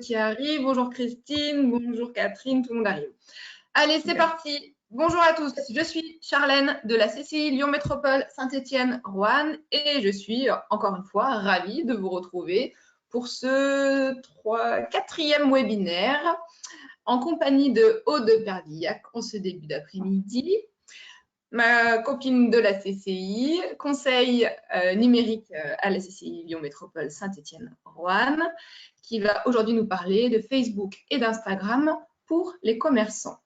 qui arrive. Bonjour Christine, bonjour Catherine, tout le monde arrive. Allez, c'est parti. Bonjour à tous, je suis Charlène de la CCI Lyon Métropole Saint-Étienne Roanne et je suis encore une fois ravie de vous retrouver pour ce quatrième webinaire en compagnie de Aude Perdillac en ce début d'après-midi. Ma copine de la CCI, conseil numérique à la CCI Lyon Métropole Saint-Étienne Roanne, qui va aujourd'hui nous parler de Facebook et d'Instagram pour les commerçants.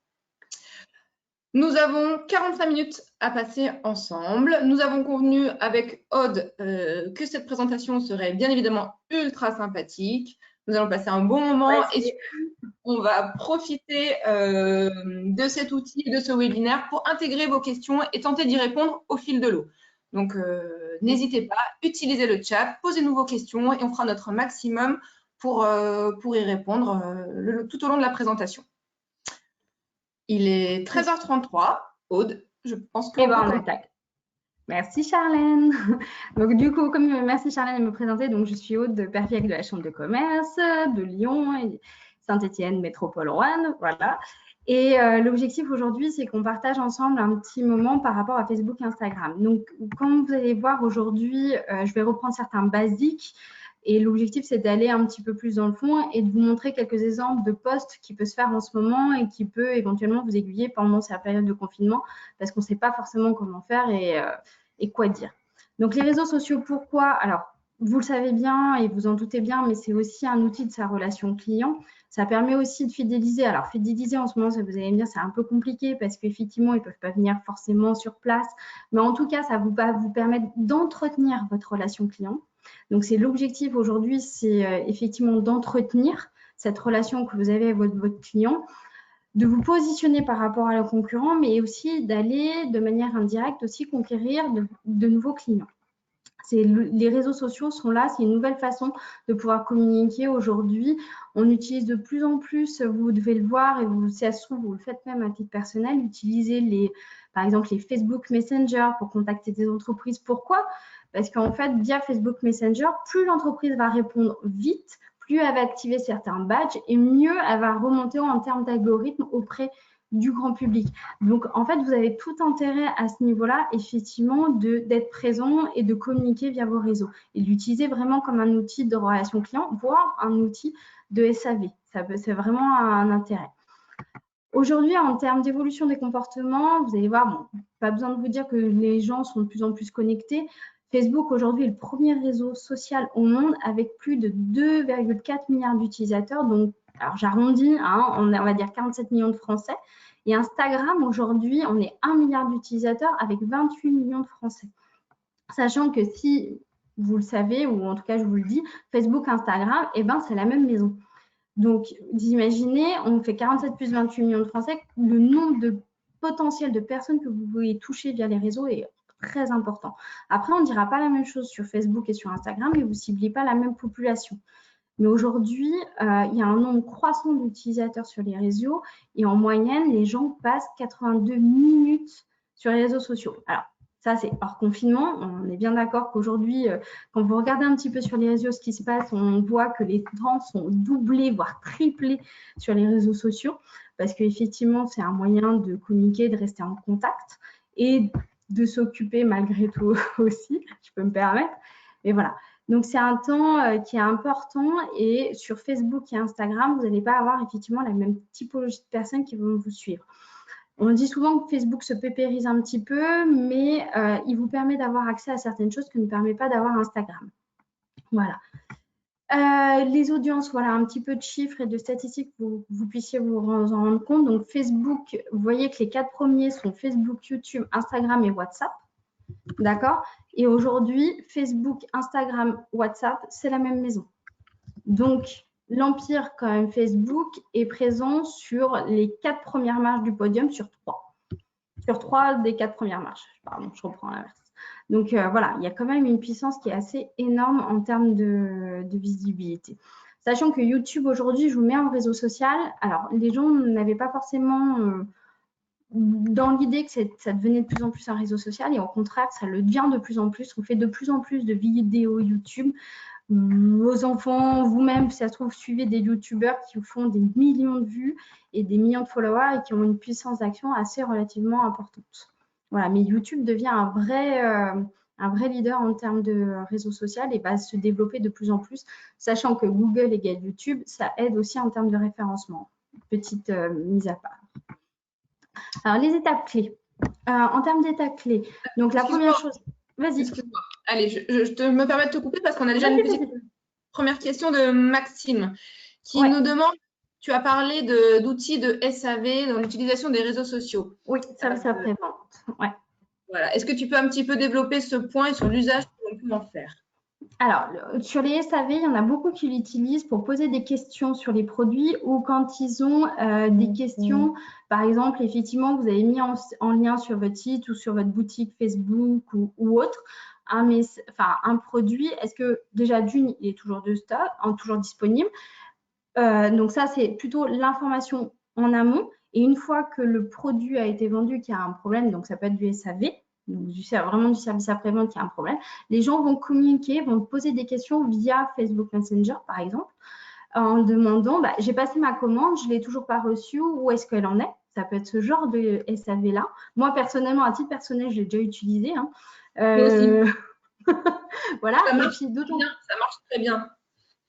Nous avons 45 minutes à passer ensemble. Nous avons convenu avec Aude que cette présentation serait bien évidemment ultra sympathique. Nous allons passer un bon moment et on va profiter de cet outil, de ce webinaire pour intégrer vos questions et tenter d'y répondre au fil de l'eau. Donc, n'hésitez pas, utilisez le chat, posez-nous vos questions et on fera notre maximum pour y répondre tout au long de la présentation. Il est 13h33. Aude, je pense que... on attaque. Merci Charlène. Donc du coup, merci Charlène de me présenter. Donc je suis Aude Perdillac de la Chambre de commerce de Lyon et Saint-Étienne Métropole Roanne. Voilà. Et l'objectif aujourd'hui, c'est qu'on partage ensemble un petit moment par rapport à Facebook et Instagram. Donc comme vous allez voir aujourd'hui, je vais reprendre certains basiques. Et l'objectif, c'est d'aller un petit peu plus dans le fond et de vous montrer quelques exemples de posts qui peuvent se faire en ce moment et qui peut éventuellement vous aiguiller pendant cette période de confinement parce qu'on ne sait pas forcément comment faire et quoi dire. Donc, les réseaux sociaux, pourquoi? Alors, vous le savez bien et vous en doutez bien, mais c'est aussi un outil de sa relation client. Ça permet aussi de fidéliser. Alors, fidéliser en ce moment, ça vous allez me dire, c'est un peu compliqué parce qu'effectivement, ils ne peuvent pas venir forcément sur place. Mais en tout cas, ça va vous permettre d'entretenir votre relation client. Donc, c'est l'objectif aujourd'hui, c'est effectivement d'entretenir cette relation que vous avez avec votre client, de vous positionner par rapport à la concurrent, mais aussi d'aller de manière indirecte aussi conquérir de nouveaux clients. Les réseaux sociaux sont là, c'est une nouvelle façon de pouvoir communiquer aujourd'hui. On utilise de plus en plus, vous devez le voir, et si ça se trouve, vous le faites même à titre personnel, utilisez par exemple les Facebook Messenger pour contacter des entreprises. Pourquoi ? Parce qu'en fait, via Facebook Messenger, plus l'entreprise va répondre vite, plus elle va activer certains badges et mieux elle va remonter en termes d'algorithme auprès du grand public. Donc, en fait, vous avez tout intérêt à ce niveau-là, effectivement, d'être présent et de communiquer via vos réseaux et d'utiliser vraiment comme un outil de relation client, voire un outil de SAV. C'est vraiment un intérêt. Aujourd'hui, en termes d'évolution des comportements, vous allez voir, bon, pas besoin de vous dire que les gens sont de plus en plus connectés. Facebook, aujourd'hui, est le premier réseau social au monde avec plus de 2,4 milliards d'utilisateurs. Donc, alors j'arrondis, hein, on va dire 47 millions de Français. Et Instagram, aujourd'hui, on est 1 milliard d'utilisateurs avec 28 millions de Français. Sachant que si vous le savez, ou en tout cas je vous le dis, Facebook, Instagram, eh ben, c'est la même maison. Donc, d'imaginer, on fait 47 plus 28 millions de Français, le nombre de potentiel de personnes que vous pouvez toucher via les réseaux est très important. Après, on ne dira pas la même chose sur Facebook et sur Instagram, mais vous ne ciblez pas la même population. Mais aujourd'hui, il y a un nombre croissant d'utilisateurs sur les réseaux et en moyenne, les gens passent 82 minutes sur les réseaux sociaux. Alors, ça, c'est hors confinement. On est bien d'accord qu'aujourd'hui, quand vous regardez un petit peu sur les réseaux ce qui se passe, on voit que les temps sont doublés, voire triplés sur les réseaux sociaux parce qu'effectivement, c'est un moyen de communiquer, de rester en contact et de s'occuper malgré tout aussi, je peux me permettre. Mais voilà. Donc, c'est un temps qui est important et sur Facebook et Instagram, vous n'allez pas avoir effectivement la même typologie de personnes qui vont vous suivre. On dit souvent que Facebook se pépérise un petit peu, mais il vous permet d'avoir accès à certaines choses que ne permet pas d'avoir Instagram. Voilà. Les audiences, voilà, un petit peu de chiffres et de statistiques pour que vous puissiez vous en rendre compte. Donc, Facebook, vous voyez que les 4 premiers sont Facebook, YouTube, Instagram et WhatsApp. D'accord? Et aujourd'hui, Facebook, Instagram, WhatsApp, c'est la même maison. Donc, l'empire, quand même, Facebook est présent sur les 4 premières marches du podium sur 3. Sur 3 des 4 premières marches. Pardon, je reprends l'inverse. Donc, voilà, il y a quand même une puissance qui est assez énorme en termes de visibilité. Sachant que YouTube, aujourd'hui, je vous mets en réseau social. Alors, les gens n'avaient pas forcément... dans l'idée que ça devenait de plus en plus un réseau social et au contraire, ça le devient de plus en plus. On fait de plus en plus de vidéos YouTube. vos enfants, vous-même, si ça se trouve, suivez des youtubeurs qui font des millions de vues et des millions de followers et qui ont une puissance d'action assez relativement importante. Voilà, mais YouTube devient un vrai leader en termes de réseau social et va se développer de plus en plus, sachant que Google égale YouTube, ça aide aussi en termes de référencement. Petite mise à part. Alors, les étapes clés. En termes d'étapes clés, donc la première chose… Vas-y. Excuse-moi. Allez, je me permets de te couper parce qu'on a déjà une petite première question de Maxime qui nous demande, tu as parlé d'outils de SAV dans l'utilisation des réseaux sociaux. Oui, ça présente. Ouais. Voilà. Est-ce que tu peux un petit peu développer ce point et sur l'usage qu'on peut en faire? Alors, sur les SAV, il y en a beaucoup qui l'utilisent pour poser des questions sur les produits ou quand ils ont des questions. Par exemple, effectivement, vous avez mis en lien sur votre site ou sur votre boutique Facebook ou autre un produit. Est-ce que déjà d'une, il est toujours de stock, toujours disponible? Donc ça, c'est plutôt l'information en amont. Et une fois que le produit a été vendu, qu'il y a un problème, donc ça peut être du SAV, donc vraiment du service après-vente qui a un problème, les gens vont communiquer, vont poser des questions via Facebook Messenger, par exemple, en demandant, j'ai passé ma commande, je ne l'ai toujours pas reçue, où est-ce qu'elle en est? Ça peut être ce genre de SAV-là. Moi, personnellement, à titre personnel, je l'ai déjà utilisé. Voilà. Ça marche très bien.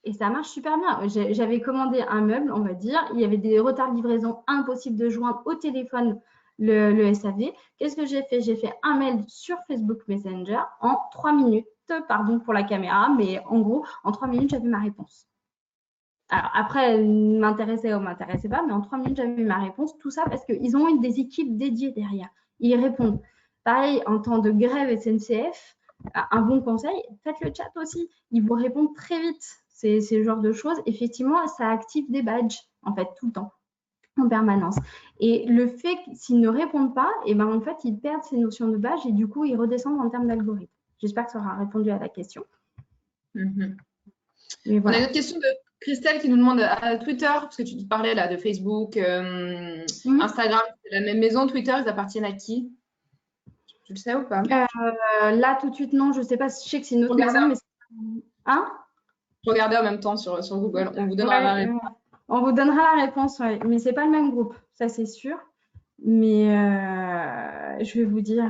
Et ça marche super bien. J'avais commandé un meuble, on va dire. Il y avait des retards de livraison, impossible de joindre au téléphone le SAV. Qu'est-ce que j'ai fait? J'ai fait un mail sur Facebook Messenger en 3 minutes. Pardon pour la caméra, mais en gros, en 3 minutes, j'avais ma réponse. Alors après, elle m'intéressait ou m'intéressait pas, mais en 3 minutes, j'avais ma réponse. Tout ça parce qu'ils ont des équipes dédiées derrière. Ils répondent. Pareil, en temps de grève SNCF, un bon conseil, faites le chat aussi. Ils vous répondent très vite. C'est ce genre de choses. Effectivement, ça active des badges, en fait, tout le temps, en permanence. Et le fait s'ils ne répondent pas, en fait, ils perdent ces notions de badge et du coup, ils redescendent en termes d'algorithme. J'espère que ça aura répondu à la question. Mais voilà. On a une autre question de Christelle qui nous demande à Twitter, parce que tu parlais là de Facebook, Instagram, c'est la même maison. Twitter, ils appartiennent à qui? Tu le sais ou pas? Là, tout de suite, non. Je ne sais pas. Je sais que c'est une autre maison, mais… Hein? Regardez en même temps sur Google. On vous donnera la réponse. On vous donnera la réponse, ouais. Mais ce n'est pas le même groupe, ça c'est sûr. Mais je vais vous dire.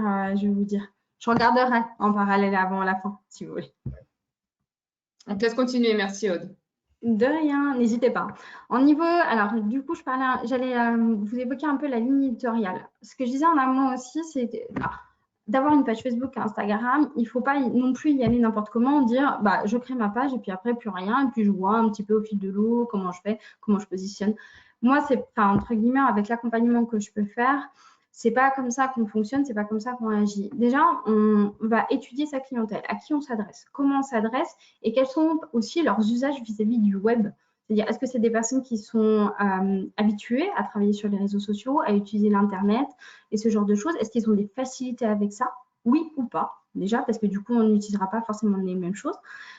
Je regarderai en parallèle avant la fin, si vous voulez. On te laisse continuer. Merci, Aude. De rien, n'hésitez pas. En niveau, alors du coup, j'allais vous évoquer un peu la ligne éditoriale. Ce que je disais en amont aussi, c'est d'avoir une page Facebook, Instagram. Il ne faut pas non plus y aller n'importe comment, dire je crée ma page et puis après plus rien, et puis je vois un petit peu au fil de l'eau comment je fais, comment je positionne. Moi, c'est entre guillemets avec l'accompagnement que je peux faire. C'est pas comme ça qu'on fonctionne, c'est pas comme ça qu'on agit. Déjà, on va étudier sa clientèle, à qui on s'adresse, comment on s'adresse et quels sont aussi leurs usages vis-à-vis du web. C'est-à-dire, est-ce que c'est des personnes qui sont habituées à travailler sur les réseaux sociaux, à utiliser l'Internet et ce genre de choses? Est-ce qu'ils ont des facilités avec ça? Oui ou pas, déjà, parce que du coup, on n'utilisera pas forcément les mêmes choses.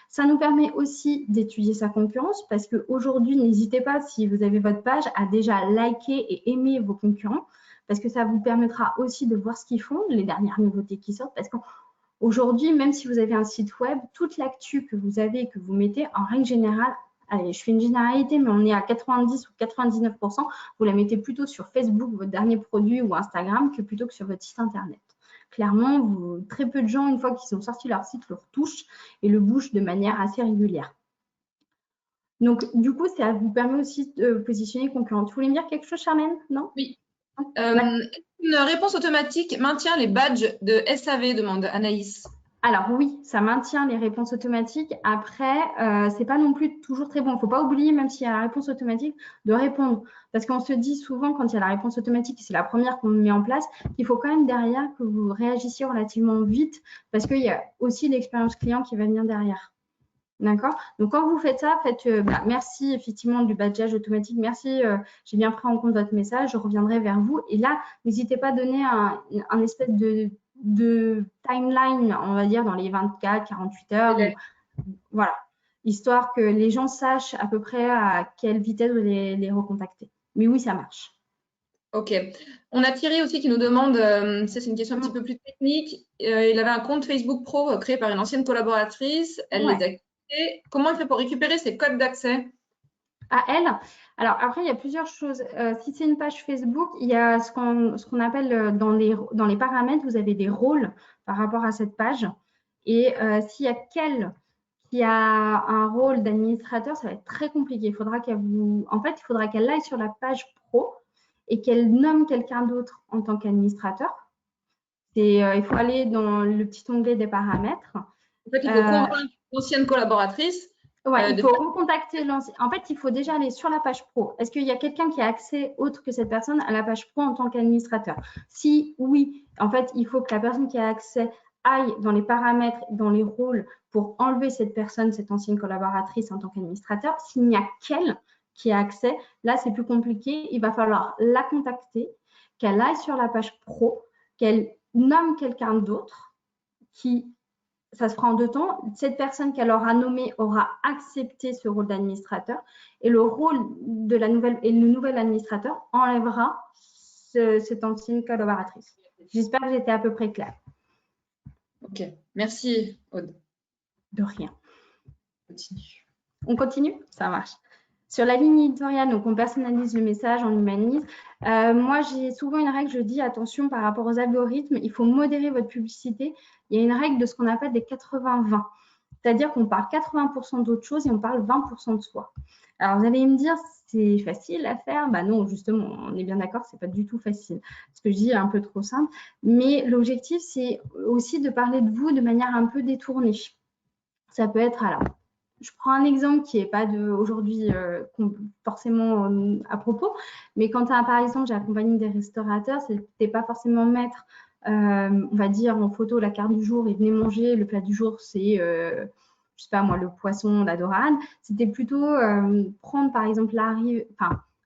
Ça nous permet aussi d'étudier sa concurrence parce qu'aujourd'hui, n'hésitez pas, si vous avez votre page, à déjà liker et aimer vos concurrents parce que ça vous permettra aussi de voir ce qu'ils font, les dernières nouveautés qui sortent, parce qu'aujourd'hui, même si vous avez un site web, toute l'actu que vous avez et que vous mettez, en règle générale, allez, je fais une généralité, mais on est à 90 ou 99%, vous la mettez plutôt sur Facebook, votre dernier produit, ou Instagram, que plutôt que sur votre site Internet. Clairement, très peu de gens, une fois qu'ils ont sorti leur site, le retouchent et le bougent de manière assez régulière. Donc, du coup, ça vous permet aussi de positionner concurrente. Vous voulez me dire quelque chose, Charmaine? Non? Oui. Une réponse automatique maintient les badges de SAV, demande Anaïs. Alors oui, ça maintient les réponses automatiques. Après, c'est pas non plus toujours très bon. Il ne faut pas oublier, même s'il y a la réponse automatique, de répondre. Parce qu'on se dit souvent, quand il y a la réponse automatique, c'est la première qu'on met en place, qu'il faut quand même derrière que vous réagissiez relativement vite, parce qu'il y a aussi l'expérience client qui va venir derrière. D'accord? Donc, quand vous faites ça, faites merci effectivement du badgeage automatique. Merci, j'ai bien pris en compte votre message. Je reviendrai vers vous. Et là, n'hésitez pas à donner un espèce de timeline, on va dire, dans les 24, 48 heures. Voilà. Histoire que les gens sachent à peu près à quelle vitesse vous les recontacter. Mais oui, ça marche. Ok. On a Thierry aussi qui nous demande, ça c'est une question un petit peu plus technique. Il avait un compte Facebook Pro créé par une ancienne collaboratrice. Elle les a Et comment elle fait pour récupérer ses codes d'accès? À elle. Alors après, il y a plusieurs choses. Si c'est une page Facebook, il y a ce qu'on appelle dans les paramètres, vous avez des rôles par rapport à cette page. Et s'il y a qu'elle qui a un rôle d'administrateur, ça va être très compliqué. En fait, il faudra qu'elle aille sur la page pro et qu'elle nomme quelqu'un d'autre en tant qu'administrateur. Il faut aller dans le petit onglet des paramètres. En fait, il faut convaincre l'ancienne collaboratrice. Ouais, il faut recontacter l'ancien. En fait, il faut déjà aller sur la page pro. Est-ce qu'il y a quelqu'un qui a accès autre que cette personne à la page pro en tant qu'administrateur? Si oui, en fait, il faut que la personne qui a accès aille dans les paramètres, dans les rôles pour enlever cette personne, cette ancienne collaboratrice en tant qu'administrateur. S'il n'y a qu'elle qui a accès, là, c'est plus compliqué. Il va falloir la contacter, qu'elle aille sur la page pro, qu'elle nomme quelqu'un d'autre qui ça se fera en 2 temps. Cette personne qu'elle aura nommée aura accepté ce rôle d'administrateur et le nouvel administrateur enlèvera cette ancienne collaboratrice. J'espère que j'étais à peu près claire. Ok, merci Aude. De rien. Continue. On continue? Ça marche. Sur la ligne éditoriale, donc on personnalise le message, on l'humanise. Moi, j'ai souvent une règle, je dis attention par rapport aux algorithmes, il faut modérer votre publicité. Il y a une règle de ce qu'on appelle des 80-20. C'est-à-dire qu'on parle 80% d'autre chose et on parle 20% de soi. Alors, vous allez me dire, c'est facile à faire? Bah non, justement, on est bien d'accord, c'est pas du tout facile. Ce que je dis est un peu trop simple. Mais l'objectif, c'est aussi de parler de vous de manière un peu détournée. Ça peut être, alors, je prends un exemple qui n'est pas aujourd'hui forcément à propos, mais quand par exemple j'ai accompagné des restaurateurs, c'était pas forcément mettre, on va dire en photo la carte du jour et venez manger. Le plat du jour, c'est, je sais pas moi, le poisson, la dorade. C'était plutôt prendre par exemple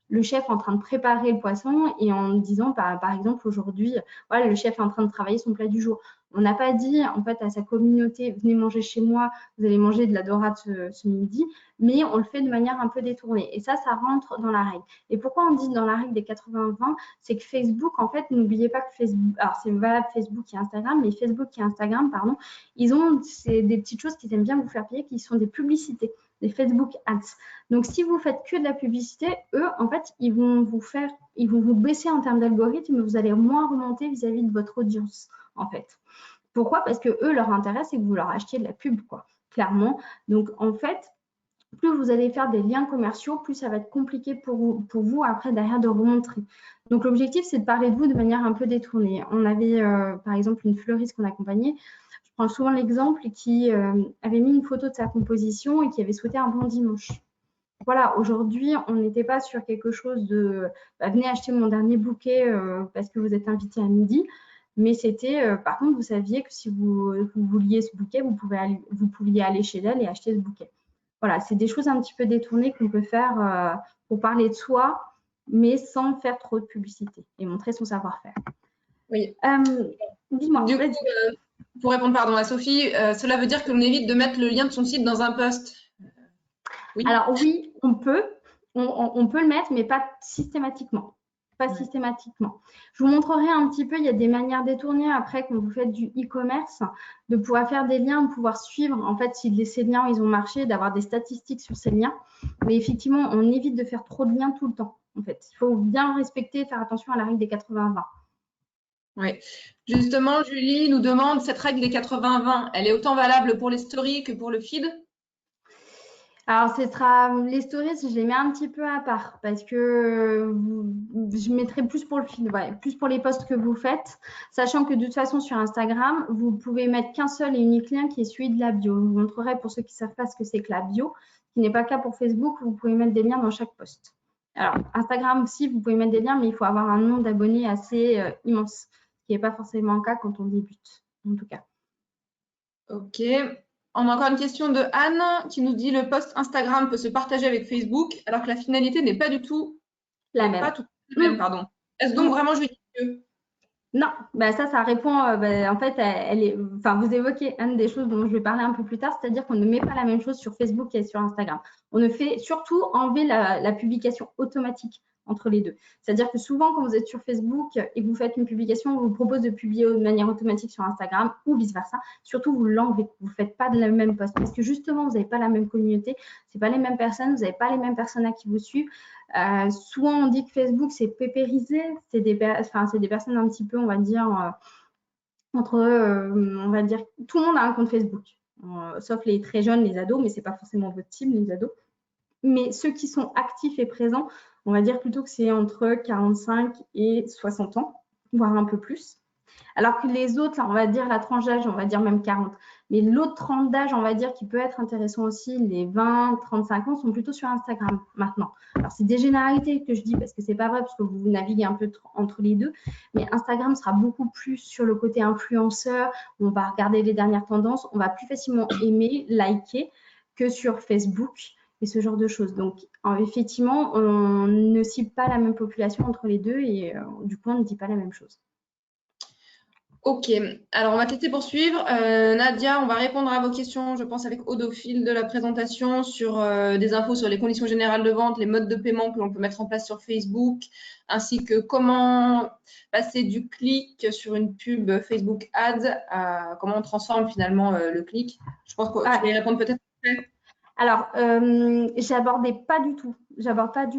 le chef en train de préparer le poisson et en disant par exemple aujourd'hui, voilà, le chef est en train de travailler son plat du jour. On n'a pas dit en fait à sa communauté, venez manger chez moi, vous allez manger de la dorade ce midi, mais on le fait de manière un peu détournée. Et ça rentre dans la règle. Et pourquoi on dit dans la règle des 80-20? C'est que Facebook, en fait, n'oubliez pas que Facebook, alors c'est valable Facebook et Instagram, mais Facebook et Instagram, pardon, ils ont des petites choses qu'ils aiment bien vous faire payer, qui sont des publicités, des Facebook Ads. Donc, si vous faites que de la publicité, eux, en fait, ils vont vous baisser en termes d'algorithme, mais vous allez moins remonter vis-à-vis de votre audience, en fait. Pourquoi? Parce que eux, leur intérêt, c'est que vous leur achetiez de la pub, quoi, clairement. Donc, en fait, plus vous allez faire des liens commerciaux, plus ça va être compliqué pour vous après derrière de remontrer. Donc, l'objectif, c'est de parler de vous de manière un peu détournée. On avait, par exemple, une fleuriste qu'on accompagnait. Je prends souvent l'exemple qui avait mis une photo de sa composition et qui avait souhaité un bon dimanche. Voilà, aujourd'hui, on n'était pas sur quelque chose de venez acheter mon dernier bouquet parce que vous êtes invité à midi. Mais c'était, par contre, vous saviez que si vous vouliez ce bouquet, vous pouviez aller chez elle et acheter ce bouquet. Voilà, c'est des choses un petit peu détournées qu'on peut faire pour parler de soi, mais sans faire trop de publicité et montrer son savoir-faire. Oui. Dis-moi. Du coup, pour répondre à Sophie, cela veut dire que l'on évite de mettre le lien de son site dans un post. Oui. Alors oui, on peut le mettre, mais pas systématiquement. Systématiquement. Je vous montrerai un petit peu, il y a des manières détournées après quand vous faites du e-commerce, de pouvoir faire des liens, de pouvoir suivre en fait si ces liens ils ont marché, d'avoir des statistiques sur ces liens. Mais effectivement, on évite de faire trop de liens tout le temps. En fait, il faut bien respecter, faire attention à la règle des 80-20. Oui. Justement, Julie nous demande, cette règle des 80-20, elle est autant valable pour les stories que pour le feed? Alors, les stories, je les mets un petit peu à part parce que je mettrai plus pour le feed, plus pour les posts que vous faites, sachant que de toute façon, sur Instagram, vous pouvez mettre qu'un seul et unique lien qui est celui de la bio. Je vous montrerai pour ceux qui ne savent pas ce que c'est que la bio, ce qui n'est pas le cas pour Facebook, vous pouvez mettre des liens dans chaque post. Alors, Instagram aussi, vous pouvez mettre des liens, mais il faut avoir un nombre d'abonnés assez immense, ce qui n'est pas forcément le cas quand on débute, en tout cas. Ok. On a encore une question de Anne qui nous dit le post Instagram peut se partager avec Facebook alors que la finalité n'est pas du tout la même. Pas tout la même, pardon. Est-ce donc vraiment judicieux? Non, ça répond, en fait, vous évoquez une des choses dont je vais parler un peu plus tard, c'est-à-dire qu'on ne met pas la même chose sur Facebook et sur Instagram. On ne fait surtout enlever la publication automatique entre les deux. C'est-à-dire que souvent, quand vous êtes sur Facebook et que vous faites une publication, on vous propose de publier de manière automatique sur Instagram ou vice-versa. Surtout, vous l'enlevez. Vous ne faites pas de la même post parce que justement, vous n'avez pas la même communauté, ce n'est pas les mêmes personnes, vous n'avez pas les mêmes personnes qui vous suivent. Souvent, on dit que Facebook, c'est pépérisé. C'est des personnes un petit peu, on va dire, on va dire, tout le monde a un compte Facebook. Sauf les très jeunes, les ados, mais ce n'est pas forcément votre cible, les ados. Mais ceux qui sont actifs et présents, on va dire plutôt que c'est entre 45 et 60 ans, voire un peu plus. Alors que les autres, là, on va dire la tranche d'âge, on va dire même 40. Mais l'autre tranche d'âge, on va dire, qui peut être intéressant aussi, les 20, 35 ans, sont plutôt sur Instagram maintenant. Alors, c'est des généralités que je dis parce que c'est pas vrai parce que vous naviguez un peu entre les deux. Mais Instagram sera beaucoup plus sur le côté influenceur. On va regarder les dernières tendances. On va plus facilement aimer, liker que sur Facebook et ce genre de choses. Donc, effectivement, on ne cible pas la même population entre les deux et du coup, on ne dit pas la même chose. Ok, alors on va tester pour suivre. Nadia, on va répondre à vos questions, je pense, avec Aude au fil de la présentation sur des infos sur les conditions générales de vente, les modes de paiement que l'on peut mettre en place sur Facebook, ainsi que comment passer du clic sur une pub Facebook Ads à comment on transforme finalement le clic. Je pense que tu vas y répondre peut-être après. Alors, j'aborde pas du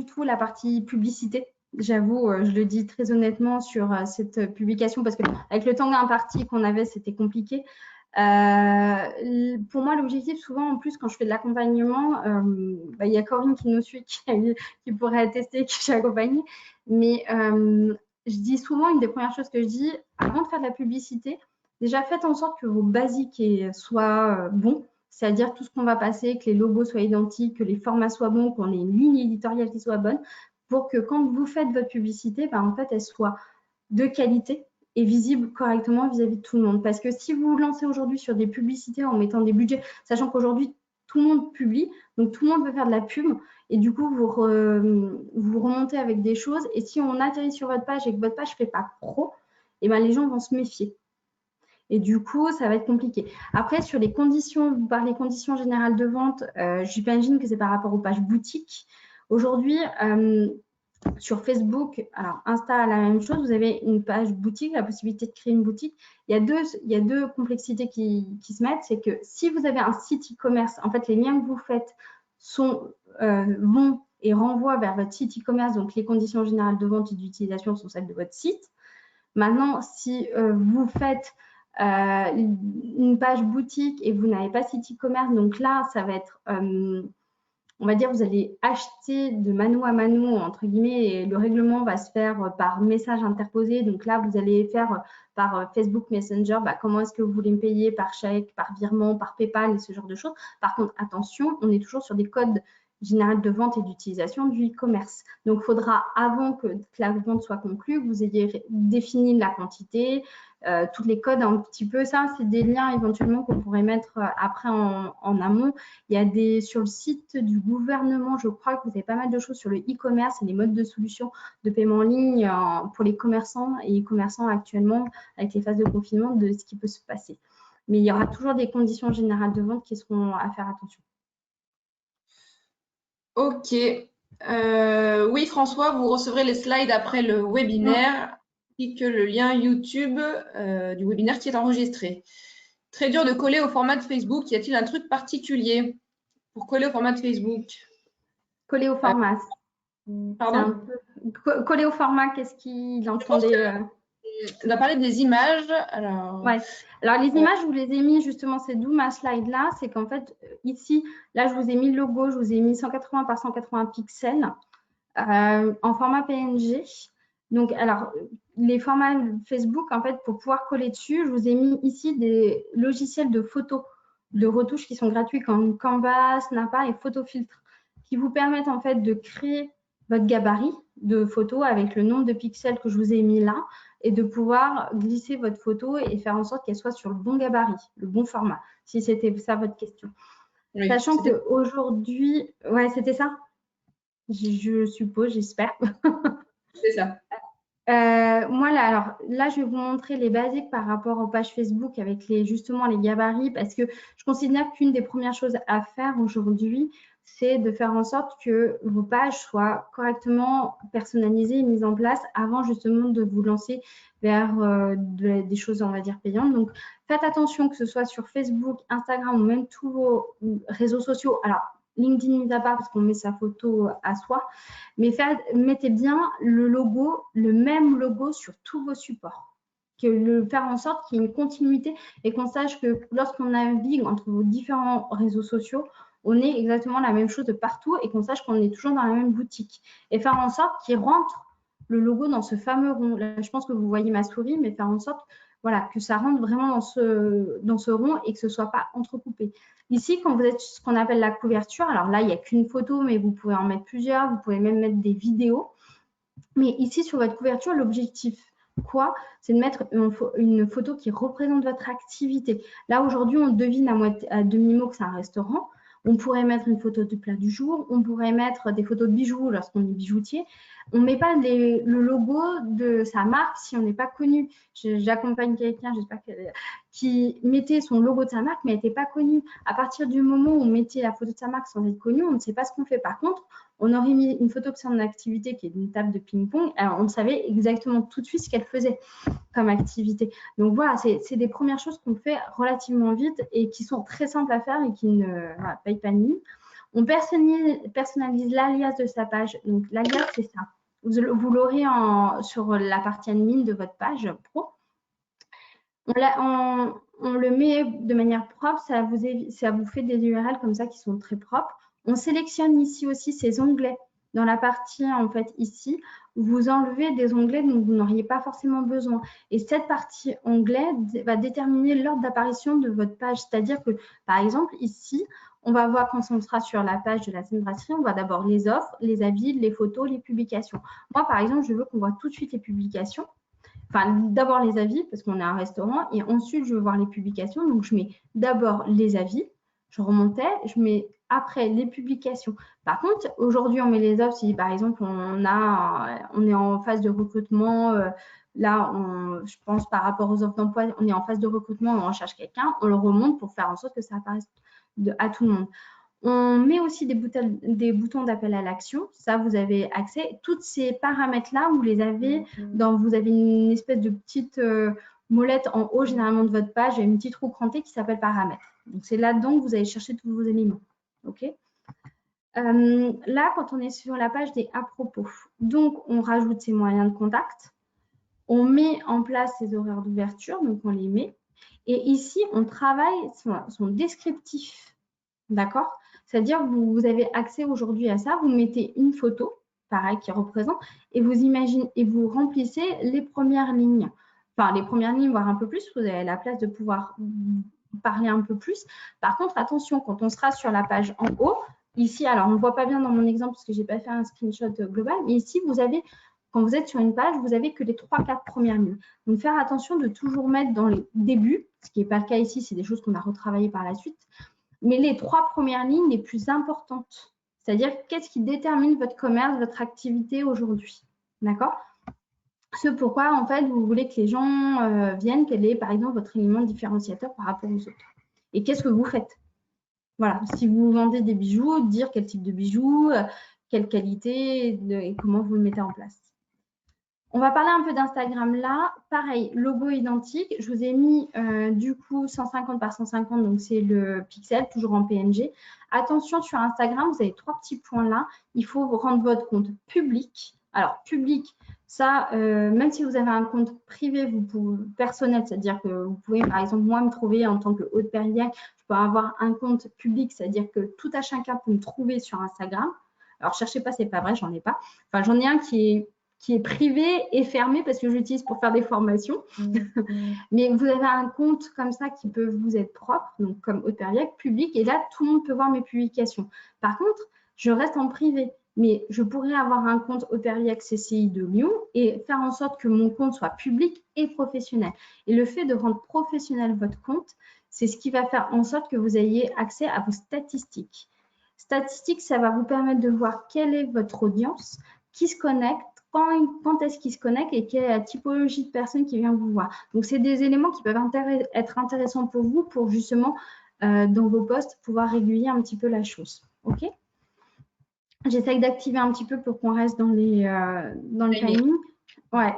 tout la partie publicité. J'avoue, je le dis très honnêtement sur cette publication parce que avec le temps imparti qu'on avait, c'était compliqué. Pour moi, l'objectif, souvent, en plus, quand je fais de l'accompagnement, il y a Corinne qui nous suit, qui pourrait attester que j'ai accompagné. Mais je dis souvent, une des premières choses que je dis, avant de faire de la publicité, déjà faites en sorte que vos basiques soient bons. C'est-à-dire tout ce qu'on va passer, que les logos soient identiques, que les formats soient bons, qu'on ait une ligne éditoriale qui soit bonne, pour que quand vous faites votre publicité, en fait, elle soit de qualité et visible correctement vis-à-vis de tout le monde. Parce que si vous vous lancez aujourd'hui sur des publicités en mettant des budgets, sachant qu'aujourd'hui, tout le monde publie, donc tout le monde veut faire de la pub, et du coup, vous remontez avec des choses, et si on atterrit sur votre page et que votre page ne fait pas pro, les gens vont se méfier. Et du coup, ça va être compliqué. Après, sur les conditions, vous parlez conditions générales de vente, j'imagine que c'est par rapport aux pages boutiques. Aujourd'hui, sur Facebook, alors Insta a la même chose, vous avez une page boutique, la possibilité de créer une boutique. Il y a deux complexités qui se mettent, c'est que si vous avez un site e-commerce, en fait, les liens que vous faites vont et renvoient vers votre site e-commerce, donc les conditions générales de vente et d'utilisation sont celles de votre site. Maintenant, si vous faites une page boutique et vous n'avez pas site e-commerce, donc là, ça va être, on va dire, vous allez acheter de mano à mano, entre guillemets, et le règlement va se faire par message interposé. Donc là, vous allez faire par Facebook Messenger, comment est-ce que vous voulez me payer, par chèque, par virement, par PayPal et ce genre de choses. Par contre, attention, on est toujours sur des codes général de vente et d'utilisation du e-commerce. Donc, il faudra, avant que la vente soit conclue, que vous ayez défini la quantité, tous les codes un petit peu. Ça, c'est des liens éventuellement qu'on pourrait mettre après en amont. Il y a sur le site du gouvernement, je crois que vous avez pas mal de choses sur le e-commerce et les modes de solution de paiement en ligne pour les commerçants et e-commerçants actuellement avec les phases de confinement de ce qui peut se passer. Mais il y aura toujours des conditions générales de vente qui seront à faire attention. Ok. Oui, François, vous recevrez les slides après le webinaire ainsi que le lien YouTube du webinaire qui est enregistré. Très dur de coller au format de Facebook. Y a-t-il un truc particulier pour coller au format de Facebook? Coller au format. Pardon? Coller au format, qu'est-ce qu'il entendait On va parler des images. Alors, ouais. Alors, les images, je vous les ai mis justement, c'est d'où ma slide là. C'est qu'en fait, ici, là, je vous ai mis le logo, je vous ai mis 180 par 180 pixels en format PNG. Donc, alors, les formats Facebook, en fait, pour pouvoir coller dessus, je vous ai mis ici des logiciels de photos, de retouches qui sont gratuits comme Canva, Snappa et Photofiltre, qui vous permettent en fait de créer votre gabarit de photos avec le nombre de pixels que je vous ai mis là et de pouvoir glisser votre photo et faire en sorte qu'elle soit sur le bon gabarit, le bon format, si c'était ça votre question. Oui, sachant qu'aujourd'hui, ouais, c'était ça, je suppose, j'espère. C'est ça. Moi, là, je vais vous montrer les basiques par rapport aux pages Facebook avec justement les gabarits parce que je considère qu'une des premières choses à faire aujourd'hui, c'est de faire en sorte que vos pages soient correctement personnalisées et mises en place avant justement de vous lancer vers des choses, on va dire, payantes. Donc, faites attention que ce soit sur Facebook, Instagram ou même tous vos réseaux sociaux. Alors, LinkedIn mis à part parce qu'on met sa photo à soi, mais mettez bien le logo, le même logo sur tous vos supports. Faire en sorte qu'il y ait une continuité et qu'on sache que lorsqu'on navigue entre vos différents réseaux sociaux, on ait exactement la même chose de partout et qu'on sache qu'on est toujours dans la même boutique. Et faire en sorte qu'il rentre le logo dans ce fameux rond. Là, je pense que vous voyez ma souris, mais faire en sorte voilà, que ça rentre vraiment dans ce rond et que ce ne soit pas entrecoupé. Ici, quand vous êtes ce qu'on appelle la couverture, alors là, il n'y a qu'une photo, mais vous pouvez en mettre plusieurs, vous pouvez même mettre des vidéos. Mais ici, sur votre couverture, l'objectif, quoi? C'est de mettre une photo qui représente votre activité. Là, aujourd'hui, on devine à demi-mot que c'est un restaurant. On pourrait mettre une photo du plat du jour, on pourrait mettre des photos de bijoux lorsqu'on est bijoutier. On ne met pas le logo de sa marque si on n'est pas connu. J'accompagne quelqu'un, j'espère qui mettait son logo de sa marque, mais elle n'était pas connue. À partir du moment où on mettait la photo de sa marque sans être connu, on ne sait pas ce qu'on fait. Par contre, on aurait mis une photo de son activité qui est une table de ping-pong. Alors, on savait exactement tout de suite ce qu'elle faisait comme activité. Donc, voilà, c'est des premières choses qu'on fait relativement vite et qui sont très simples à faire et qui ne payent pas de mine. On personnalise l'alias de sa page. Donc, l'alias, c'est ça. Vous l'aurez sur la partie admin de votre page pro. On le met de manière propre. Ça vous fait des URL comme ça qui sont très propres. On sélectionne ici aussi ces onglets. Dans la partie, en fait, ici, vous enlevez des onglets dont vous n'auriez pas forcément besoin. Et cette partie onglet va déterminer l'ordre d'apparition de votre page. C'est-à-dire que, par exemple, ici, on va voir quand on sera sur la page de la scène brasserie, on voit d'abord les offres, les avis, les photos, les publications. Moi, par exemple, je veux qu'on voit tout de suite les publications. Enfin, d'abord les avis, parce qu'on est un restaurant, et ensuite, je veux voir les publications. Donc, je mets d'abord les avis, je remontais, je mets après les publications. Par contre, aujourd'hui, on met les offres si, par exemple, on est en phase de recrutement. Là, je pense par rapport aux offres d'emploi, on est en phase de recrutement, on recherche quelqu'un, on le remonte pour faire en sorte que ça apparaisse à tout le monde. On met aussi des boutons d'appel à l'action. Ça, vous avez accès. Tous ces paramètres-là, vous les avez vous avez une espèce de petite molette en haut, généralement, de votre page. Il y a une petite roue crantée qui s'appelle paramètres. Donc, c'est là-dedans que vous allez chercher tous vos éléments. OK. Là, quand on est sur la page des à propos, donc, on rajoute ses moyens de contact. On met en place ses horaires d'ouverture, donc on les met. Et ici, on travaille son descriptif. D'accord? C'est-à-dire que vous avez accès aujourd'hui à ça. Vous mettez une photo, pareil, qui représente, et vous remplissez les premières lignes. Enfin, les premières lignes, voire un peu plus. Vous avez la place de pouvoir parler un peu plus. Par contre, attention, quand on sera sur la page en haut, ici, alors on ne voit pas bien dans mon exemple parce que je n'ai pas fait un screenshot global, mais ici, quand vous êtes sur une page, vous n'avez que les 3-4 premières lignes. Donc, faire attention de toujours mettre dans les débuts, ce qui n'est pas le cas ici, c'est des choses qu'on a retravaillées par la suite, mais les 3 premières lignes les plus importantes. C'est-à-dire, qu'est-ce qui détermine votre commerce, votre activité aujourd'hui. D'accord? Ce pourquoi, en fait, vous voulez que les gens viennent, quel est, par exemple, votre élément différenciateur par rapport aux autres. Et qu'est-ce que vous faites? Voilà, si vous vendez des bijoux, dire quel type de bijoux, quelle qualité et comment vous le mettez en place. On va parler un peu d'Instagram là. Pareil, logo identique. Je vous ai mis du coup 150 par 150, donc c'est le pixel, toujours en PNG. Attention, sur Instagram, vous avez 3 petits points là. Il faut rendre votre compte public. Alors, public, ça, même si vous avez un compte privé, personnel, c'est-à-dire que vous pouvez, par exemple, moi, me trouver en tant que Aude Perriac, je peux avoir un compte public, c'est-à-dire que tout à chacun peut me trouver sur Instagram. Alors, cherchez pas, c'est pas vrai, j'en ai pas. Enfin, j'en ai un qui est privé et fermé parce que j'utilise pour faire des formations. Mais vous avez un compte comme ça qui peut vous être propre, donc comme Aude Perriac, public, et là, tout le monde peut voir mes publications. Par contre, je reste en privé, mais je pourrais avoir un compte Aude Perriac CCI de Lyon et faire en sorte que mon compte soit public et professionnel. Et le fait de rendre professionnel votre compte, c'est ce qui va faire en sorte que vous ayez accès à vos statistiques. Statistiques, ça va vous permettre de voir quelle est votre audience, qui se connecte, quand est-ce qu'ils se connectent et quelle est la typologie de personnes qui vient vous voir. Donc, c'est des éléments qui peuvent être intéressants pour vous pour justement, dans vos posts, pouvoir réguler un petit peu la chose. OK ? J'essaye d'activer un petit peu pour qu'on reste dans le timing. Ouais.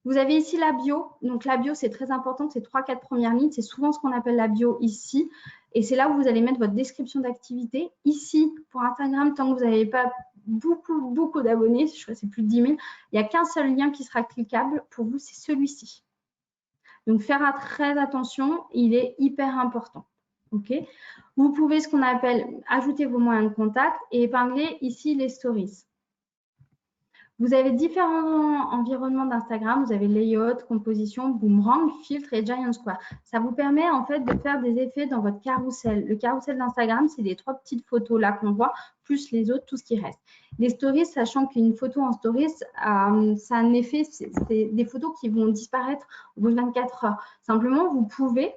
Vous avez ici la bio. Donc, la bio, c'est très important. C'est 3-4 premières lignes. C'est souvent ce qu'on appelle la bio ici. Et c'est là où vous allez mettre votre description d'activité. Ici, pour Instagram, tant que vous n'avez pas beaucoup d'abonnés, je crois que c'est plus de 10 000, il n'y a qu'un seul lien qui sera cliquable. Pour vous, c'est celui-ci. Donc, faire très attention. Il est hyper important. OK. Vous pouvez ce qu'on appelle ajouter vos moyens de contact et épingler ici les stories. Vous avez différents environnements d'Instagram. Vous avez layout, composition, boomerang, filtre et giant square. Ça vous permet en fait de faire des effets dans votre carrousel. Le carrousel d'Instagram, c'est les 3 petites photos là qu'on voit, plus les autres, tout ce qui reste. Les stories, sachant qu'une photo en stories, ça a un effet, c'est des photos qui vont disparaître au bout de 24 heures. Simplement, vous pouvez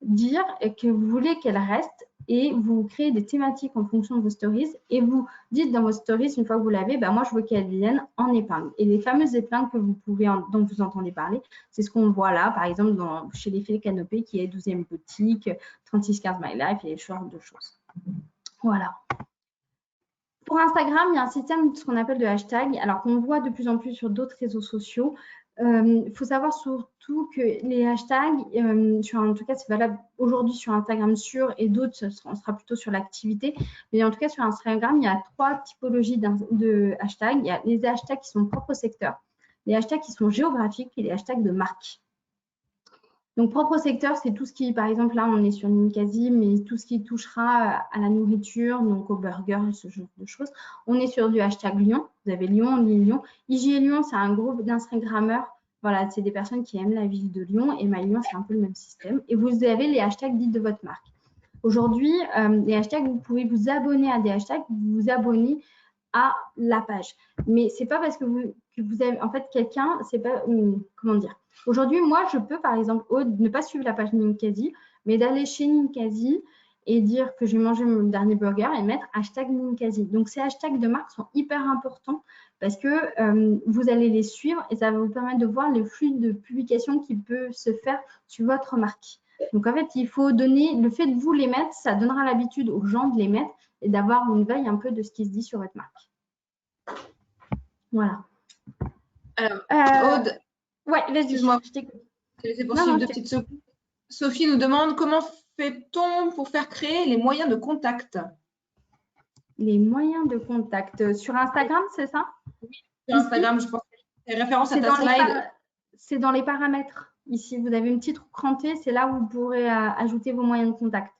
dire que vous voulez qu'elle reste et vous créez des thématiques en fonction de vos stories et vous dites dans vos stories, une fois que vous l'avez, moi je veux qu'elles viennent en épingle. Et les fameuses épingles que vous pouvez dont vous entendez parler, c'est ce qu'on voit là, par exemple chez les filles canopées qui est 12e boutique, 3615 My Life et ce genre de choses. Voilà. Pour Instagram, il y a un système ce qu'on appelle de hashtag, alors qu'on voit de plus en plus sur d'autres réseaux sociaux. Il faut savoir surtout que les hashtags, en tout cas c'est valable aujourd'hui sur Instagram sûr et d'autres, on sera plutôt sur l'activité. Mais en tout cas sur Instagram, il y a 3 typologies de hashtags. Il y a les hashtags qui sont propres au secteur, les hashtags qui sont géographiques et les hashtags de marque. Donc, propre secteur, c'est tout ce qui, par exemple, là, on est sur Ninkasi, mais tout ce qui touchera à la nourriture, donc au burger, ce genre de choses. On est sur du hashtag Lyon. Vous avez Lyon, Lyon. IGA Lyon, c'est un groupe d'Instagrammeurs. Voilà, c'est des personnes qui aiment la ville de Lyon. Et MyLyon, c'est un peu le même système. Et vous avez les hashtags dits de votre marque. Aujourd'hui, les hashtags, vous pouvez vous abonner à des hashtags, vous vous abonnez à la page. Mais c'est pas parce que vous avez, en fait, quelqu'un, c'est pas, comment dire. Aujourd'hui, moi, je peux, par exemple, ne pas suivre la page Ninkasi, mais d'aller chez Ninkasi et dire que j'ai mangé mon dernier burger et mettre hashtag Ninkasi. Donc, ces hashtags de marque sont hyper importants parce que vous allez les suivre et ça va vous permettre de voir le flux de publication qui peut se faire sur votre marque. Donc, en fait, il faut donner, le fait de vous les mettre, ça donnera l'habitude aux gens de les mettre et d'avoir une veille un peu de ce qui se dit sur votre marque. Voilà. Alors, Aude, ouais, vas-y, excuse-moi, je t'écoute. C'est possible de petites secondes. Sophie nous demande comment fait-on pour faire créer les moyens de contact? Les moyens de contact sur Instagram, c'est ça? Oui, sur Instagram, je pense que c'est référence à ta slide. C'est dans les paramètres. Ici, vous avez une petite roue crantée, c'est là où vous pourrez ajouter vos moyens de contact.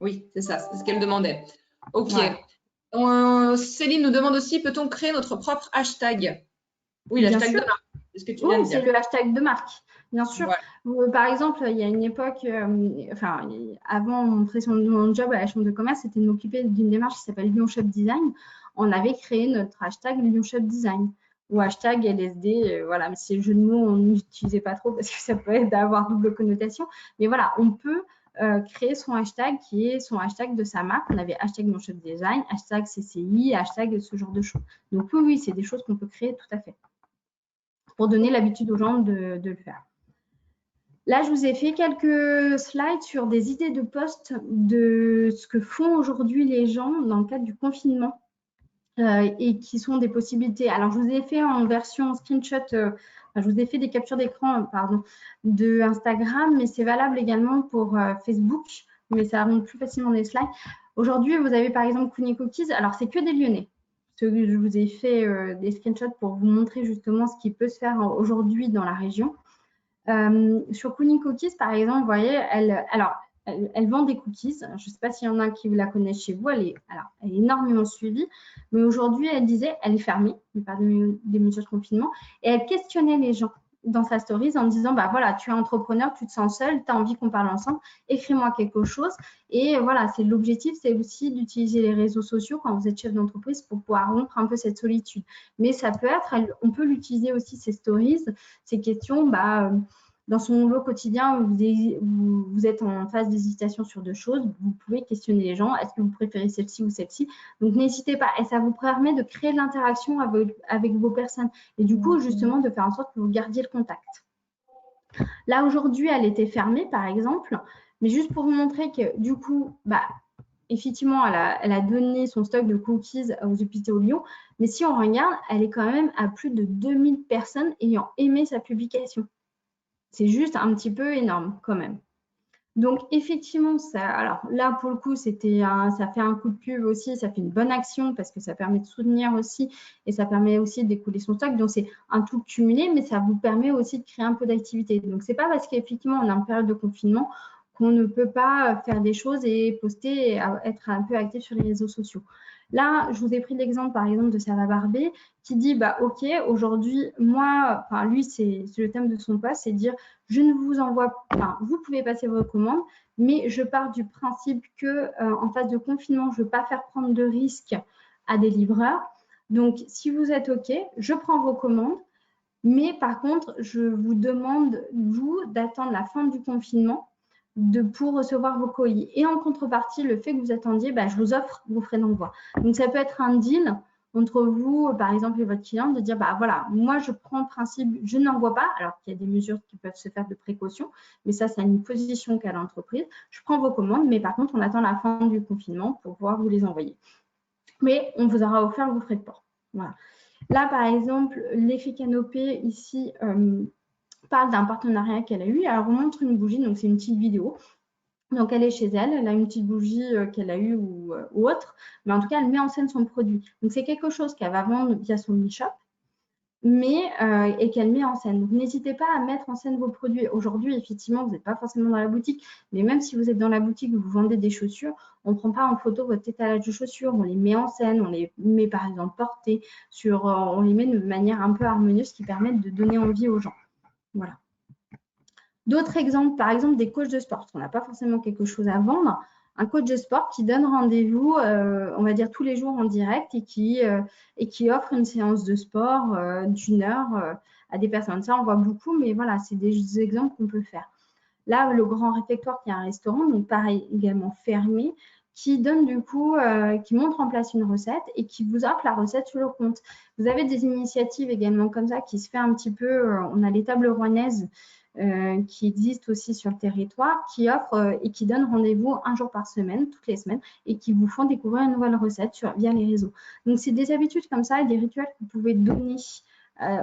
Oui, c'est ça, c'est ce qu'elle demandait. Ok. Ouais. Céline nous demande aussi, peut-on créer notre propre hashtag? Oui, l'hashtag de marque. C'est ce que tu viens de dire. C'est le hashtag de marque, bien sûr. Ouais. Par exemple, il y a une époque, avant mon précédent job à la chambre de commerce, c'était de m'occuper d'une démarche qui s'appelle Lyon Shop Design. On avait créé notre hashtag Lyon Shop Design ou hashtag LSD. Voilà, mais c'est le jeu de mots, on n'utilisait pas trop parce que ça peut être d'avoir double connotation. Mais voilà, on peut créer son hashtag qui est son hashtag de sa marque. On avait hashtag Lyon Shop Design, hashtag CCI, hashtag ce genre de choses. Donc oui, c'est des choses qu'on peut créer tout à fait pour donner l'habitude aux gens de le faire. Là, je vous ai fait quelques slides sur des idées de posts de ce que font aujourd'hui les gens dans le cadre du confinement et qui sont des possibilités. Alors, je vous ai fait en version screenshot, je vous ai fait des captures d'écran de Instagram, mais c'est valable également pour Facebook, mais ça rentre plus facilement des slides. Aujourd'hui, vous avez par exemple Kuni Cookies. Alors, c'est que des Lyonnais. Je vous ai fait des screenshots pour vous montrer justement ce qui peut se faire aujourd'hui dans la région. Sur Kuni Cookies, par exemple, vous voyez, elle vend des cookies. Je ne sais pas s'il y en a qui la connaissent chez vous. Elle est énormément suivie. Mais aujourd'hui, elle disait, elle est fermée, par des mesures de confinement, et elle questionnait les gens dans sa stories en disant, voilà, tu es entrepreneur, tu te sens seul, tu as envie qu'on parle ensemble, écris-moi quelque chose. Et voilà, c'est l'objectif, c'est aussi d'utiliser les réseaux sociaux quand vous êtes chef d'entreprise pour pouvoir rompre un peu cette solitude. Mais ça peut être, on peut l'utiliser aussi, ces stories, ces questions, dans son lot quotidien, vous êtes en phase d'hésitation sur deux choses, vous pouvez questionner les gens, est-ce que vous préférez celle-ci ou celle-ci? Donc, n'hésitez pas. Et ça vous permet de créer de l'interaction avec vos personnes. Et du coup, justement, de faire en sorte que vous gardiez le contact. Là, aujourd'hui, elle était fermée, par exemple. Mais juste pour vous montrer que, du coup, effectivement, elle a donné son stock de cookies aux hôpitaux Lyon, mais si on regarde, elle est quand même à plus de 2000 personnes ayant aimé sa publication. C'est juste un petit peu énorme quand même. Donc, effectivement, alors là, pour le coup, ça fait un coup de pub aussi, ça fait une bonne action parce que ça permet de soutenir aussi et ça permet aussi d'écouler son stock. Donc, c'est un tout cumulé, mais ça vous permet aussi de créer un peu d'activité. Donc, c'est pas parce qu'effectivement, on est en période de confinement qu'on ne peut pas faire des choses et poster et être un peu actif sur les réseaux sociaux. Là, je vous ai pris l'exemple, par exemple, de Sarah Barbé qui dit, bah, OK, aujourd'hui, moi, enfin, lui, c'est le thème de son post, c'est dire, je ne vous envoie, enfin, vous pouvez passer vos commandes, mais je pars du principe que en phase de confinement, je ne veux pas faire prendre de risques à des livreurs. Donc, si vous êtes OK, je prends vos commandes, mais par contre, je vous demande, vous, d'attendre la fin du confinement pour recevoir vos colis. Et en contrepartie, le fait que vous attendiez, bah, je vous offre vos frais d'envoi. Donc, ça peut être un deal entre vous, par exemple, et votre client, de dire, bah voilà, moi, je prends le principe, je n'envoie pas, alors qu'il y a des mesures qui peuvent se faire de précaution, mais ça, c'est une position qu'a l'entreprise. Je prends vos commandes, mais par contre, on attend la fin du confinement pour pouvoir vous les envoyer. Mais on vous aura offert vos frais de port. Voilà. Là, par exemple, l'effet canopée, ici, parle d'un partenariat qu'elle a eu. Elle montre une bougie, donc c'est une petite vidéo. Donc, elle est chez elle, elle a une petite bougie qu'elle a eue ou autre, mais en tout cas, elle met en scène son produit. Donc, c'est quelque chose qu'elle va vendre via son e-shop, et qu'elle met en scène. Donc, n'hésitez pas à mettre en scène vos produits. Aujourd'hui, effectivement, vous n'êtes pas forcément dans la boutique, mais même si vous êtes dans la boutique, vous vendez des chaussures, on ne prend pas en photo votre étalage de chaussures, on les met en scène, on les met par exemple portées, on les met de manière un peu harmonieuse qui permettent de donner envie aux gens. Voilà. D'autres exemples, par exemple des coachs de sport. On n'a pas forcément quelque chose à vendre. Un coach de sport qui donne rendez-vous, on va dire tous les jours en direct et qui offre une séance de sport d'1 heure à des personnes. Ça, on voit beaucoup, mais voilà, c'est des exemples qu'on peut faire. Là, le Grand Réfectoire, qui est un restaurant, donc pareil, également fermé, qui donne du coup, qui montre en place une recette et qui vous offre la recette sur le compte. Vous avez des initiatives également comme ça qui se fait un petit peu, on a les tables rouennaises qui existent aussi sur le territoire, qui offrent et qui donnent rendez-vous un jour par semaine, toutes les semaines, et qui vous font découvrir une nouvelle recette via les réseaux. Donc, c'est des habitudes comme ça et des rituels que vous pouvez donner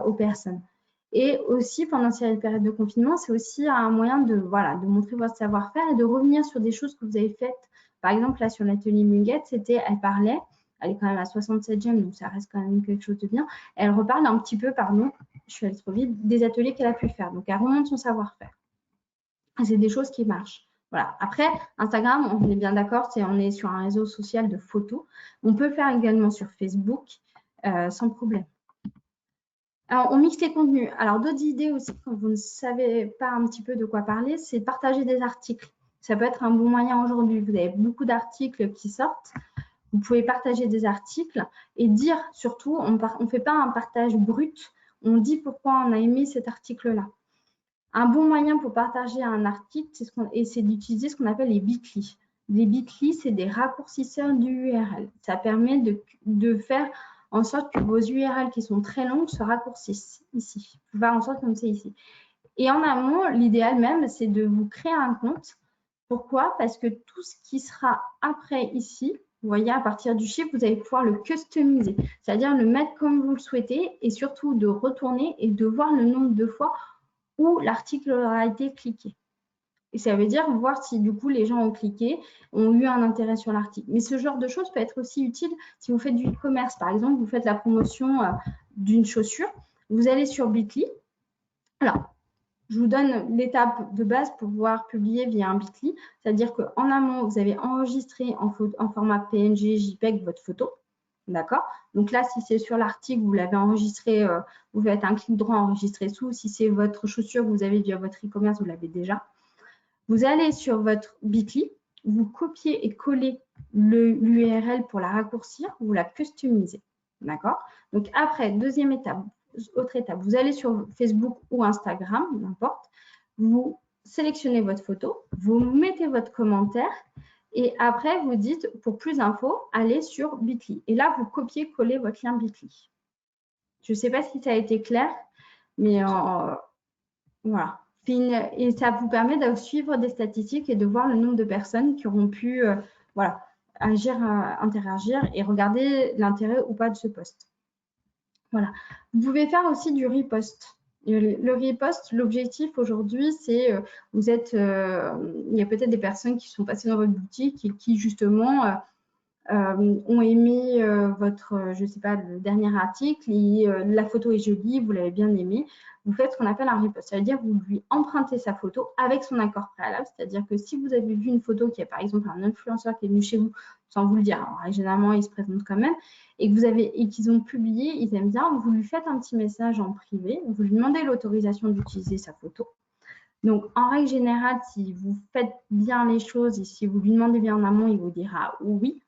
aux personnes. Et aussi, pendant cette période de confinement, c'est aussi un moyen de montrer votre savoir-faire et de revenir sur des choses que vous avez faites. Par exemple, là, sur l'atelier Muguette, elle parlait, elle est quand même à 67 gemmes, donc ça reste quand même quelque chose de bien. Elle reparle un petit peu, pardon, je suis allée trop vite, des ateliers qu'elle a pu faire. Donc, elle remonte son savoir-faire. C'est des choses qui marchent. Voilà. Après, Instagram, on est bien d'accord, on est sur un réseau social de photos. On peut le faire également sur Facebook, sans problème. Alors, on mixe les contenus. Alors, d'autres idées aussi, quand vous ne savez pas un petit peu de quoi parler, c'est de partager des articles. Ça peut être un bon moyen aujourd'hui. Vous avez beaucoup d'articles qui sortent. Vous pouvez partager des articles et dire surtout, on ne fait pas un partage brut, on dit pourquoi on a aimé cet article-là. Un bon moyen pour partager un article, c'est d'utiliser ce qu'on appelle les bit.ly. Les bit.ly, c'est des raccourcisseurs d'URL. Ça permet de faire en sorte que vos URL qui sont très longues se raccourcissent ici. Va en sorte comme c'est ici. Et en amont, l'idéal même, c'est de vous créer un compte. Pourquoi? Parce que tout ce qui sera après ici, vous voyez, à partir du chiffre, vous allez pouvoir le customiser, c'est-à-dire le mettre comme vous le souhaitez et surtout de retourner et de voir le nombre de fois où l'article aura été cliqué. Et ça veut dire voir si du coup les gens ont cliqué, ont eu un intérêt sur l'article. Mais ce genre de choses peut être aussi utile si vous faites du e-commerce. Par exemple, vous faites la promotion d'une chaussure, vous allez sur Bitly. Alors, je vous donne l'étape de base pour pouvoir publier via un Bitly. C'est-à-dire qu'en amont, vous avez enregistré en format PNG, JPEG votre photo. D'accord? Donc là, si c'est sur l'article, vous l'avez enregistré, vous faites un clic droit enregistrer sous. Si c'est votre chaussure que vous avez via votre e-commerce, vous l'avez déjà. Vous allez sur votre Bitly, vous copiez et collez l'URL pour la raccourcir, vous la customisez. D'accord? Donc après, deuxième étape, autre étape, vous allez sur Facebook ou Instagram, n'importe, vous sélectionnez votre photo, vous mettez votre commentaire et après, vous dites, pour plus d'infos, allez sur Bitly. Et là, vous copiez-collez votre lien Bitly. Je ne sais pas si ça a été clair, mais voilà. Et ça vous permet de suivre des statistiques et de voir le nombre de personnes qui auront pu interagir et regarder l'intérêt ou pas de ce post. Voilà. Vous pouvez faire aussi du repost. Le repost, l'objectif aujourd'hui, c'est il y a peut-être des personnes qui sont passées dans votre boutique et qui justement ont aimé je sais pas, le dernier article et la photo est jolie, vous l'avez bien aimé. Vous faites ce qu'on appelle un repost. Ça veut dire que vous lui empruntez sa photo avec son accord préalable. C'est-à-dire que si vous avez vu une photo qui est par exemple un influenceur qui est venu chez vous, sans vous le dire, alors, généralement ils se présentent quand même, et qu'ils ont publié, ils aiment bien, vous lui faites un petit message en privé, vous lui demandez l'autorisation d'utiliser sa photo. Donc, en règle générale, si vous faites bien les choses et si vous lui demandez bien en amont, il vous dira oui.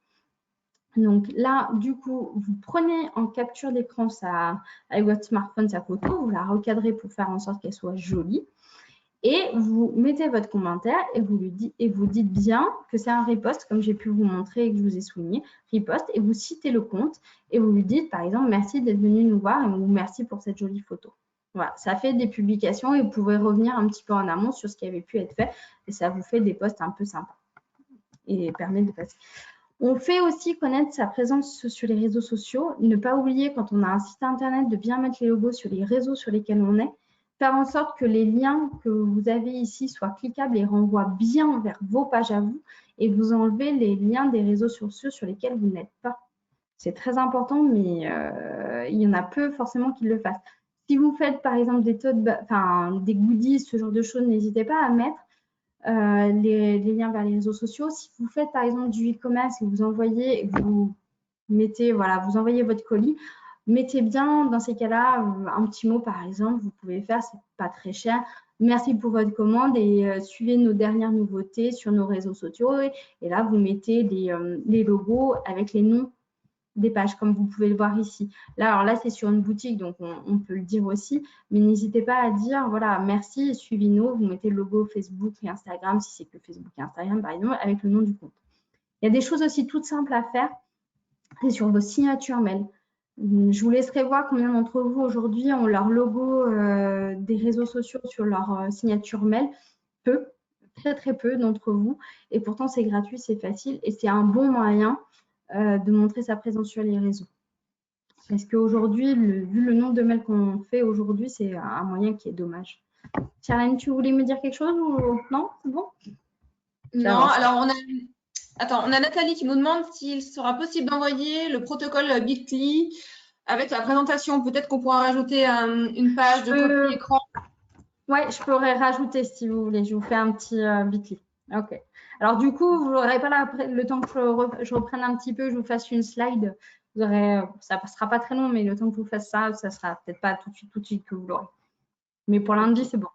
Donc là, du coup, vous prenez en capture d'écran avec votre smartphone sa photo, vous la recadrez pour faire en sorte qu'elle soit jolie et vous mettez votre commentaire et vous dites bien que c'est un repost, comme j'ai pu vous montrer et que je vous ai souligné, repost, et vous citez le compte et vous lui dites, par exemple, merci d'être venu nous voir et merci pour cette jolie photo. Voilà, ça fait des publications et vous pouvez revenir un petit peu en amont sur ce qui avait pu être fait et ça vous fait des posts un peu sympas et permet de passer. On fait aussi connaître sa présence sur les réseaux sociaux. Ne pas oublier, quand on a un site internet, de bien mettre les logos sur les réseaux sur lesquels on est. Faire en sorte que les liens que vous avez ici soient cliquables et renvoient bien vers vos pages à vous. Et vous enlevez les liens des réseaux sociaux sur lesquels vous n'êtes pas. C'est très important, mais il y en a peu forcément qui le fassent. Si vous faites par exemple des goodies, ce genre de choses, n'hésitez pas à mettre les liens vers les réseaux sociaux. Si vous faites par exemple du e-commerce et vous envoyez votre colis, mettez bien dans ces cas-là un petit mot par exemple, vous pouvez faire, c'est pas très cher. Merci pour votre commande et suivez nos dernières nouveautés sur nos réseaux sociaux. Et là, vous mettez les logos avec les noms des pages, comme vous pouvez le voir ici. Alors là, c'est sur une boutique, donc on peut le dire aussi, mais n'hésitez pas à dire, voilà, merci, suivez-nous, vous mettez le logo Facebook et Instagram, si c'est que Facebook et Instagram, par exemple, avec le nom du compte. Il y a des choses aussi toutes simples à faire, c'est sur vos signatures mail. Je vous laisserai voir combien d'entre vous aujourd'hui ont leur logo des réseaux sociaux sur leur signature mail. Peu, très très peu d'entre vous, et pourtant c'est gratuit, c'est facile, et c'est un bon moyen de montrer sa présence sur les réseaux. Parce qu'aujourd'hui, vu le nombre de mails qu'on fait aujourd'hui, c'est un moyen qui est dommage. Charlène, tu voulais me dire quelque chose ou non? C'est bon? Non, alors on a Nathalie qui nous demande s'il sera possible d'envoyer le protocole Bitly avec la présentation. Peut-être qu'on pourra rajouter une page de copie écran. Oui, je pourrais rajouter si vous voulez. Je vous fais un petit Bitly. Ok. Alors du coup, vous n'aurez pas le temps que je reprenne un petit peu, je vous fasse une slide. Ça ne passera pas très long, mais le temps que je vous fasse ça, ça sera peut-être pas tout de suite que vous l'aurez. Mais pour lundi, c'est bon.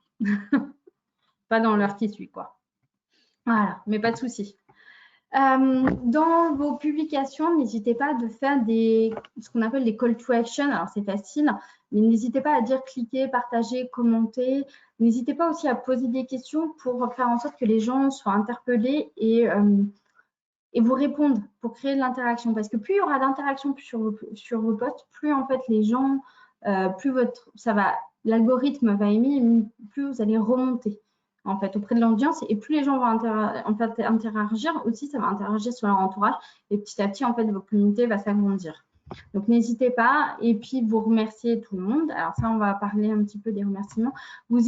Pas dans l'heure qui suit, quoi. Voilà, mais pas de souci. Dans vos publications, n'hésitez pas de faire ce qu'on appelle des call to action. Alors, c'est facile, mais n'hésitez pas à dire cliquer, partager, commenter. N'hésitez pas aussi à poser des questions pour faire en sorte que les gens soient interpellés et vous répondent pour créer de l'interaction. Parce que plus il y aura d'interaction sur vos posts, plus en fait les gens, l'algorithme va aimer, plus vous allez remonter en fait auprès de l'audience et plus les gens vont interagir aussi, ça va interagir sur leur entourage et petit à petit en fait votre communauté va s'agrandir. Donc n'hésitez pas et puis vous remerciez tout le monde. Alors ça on va parler un petit peu des remerciements. Vous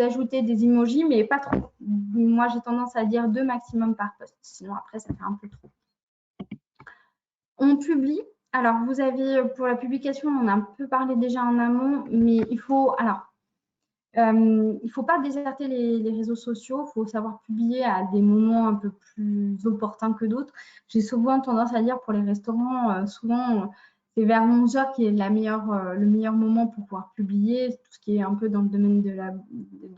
ajoutez des emojis mais pas trop. Moi j'ai tendance à dire 2 maximum par post, sinon après ça fait un peu trop. On publie. Alors vous avez pour la publication on a un peu parlé déjà en amont mais il faut pas déserter les réseaux sociaux, il faut savoir publier à des moments un peu plus opportuns que d'autres. J'ai souvent tendance à dire pour les restaurants, souvent c'est vers 11h qui est le meilleur moment pour pouvoir publier, tout ce qui est un peu dans le domaine de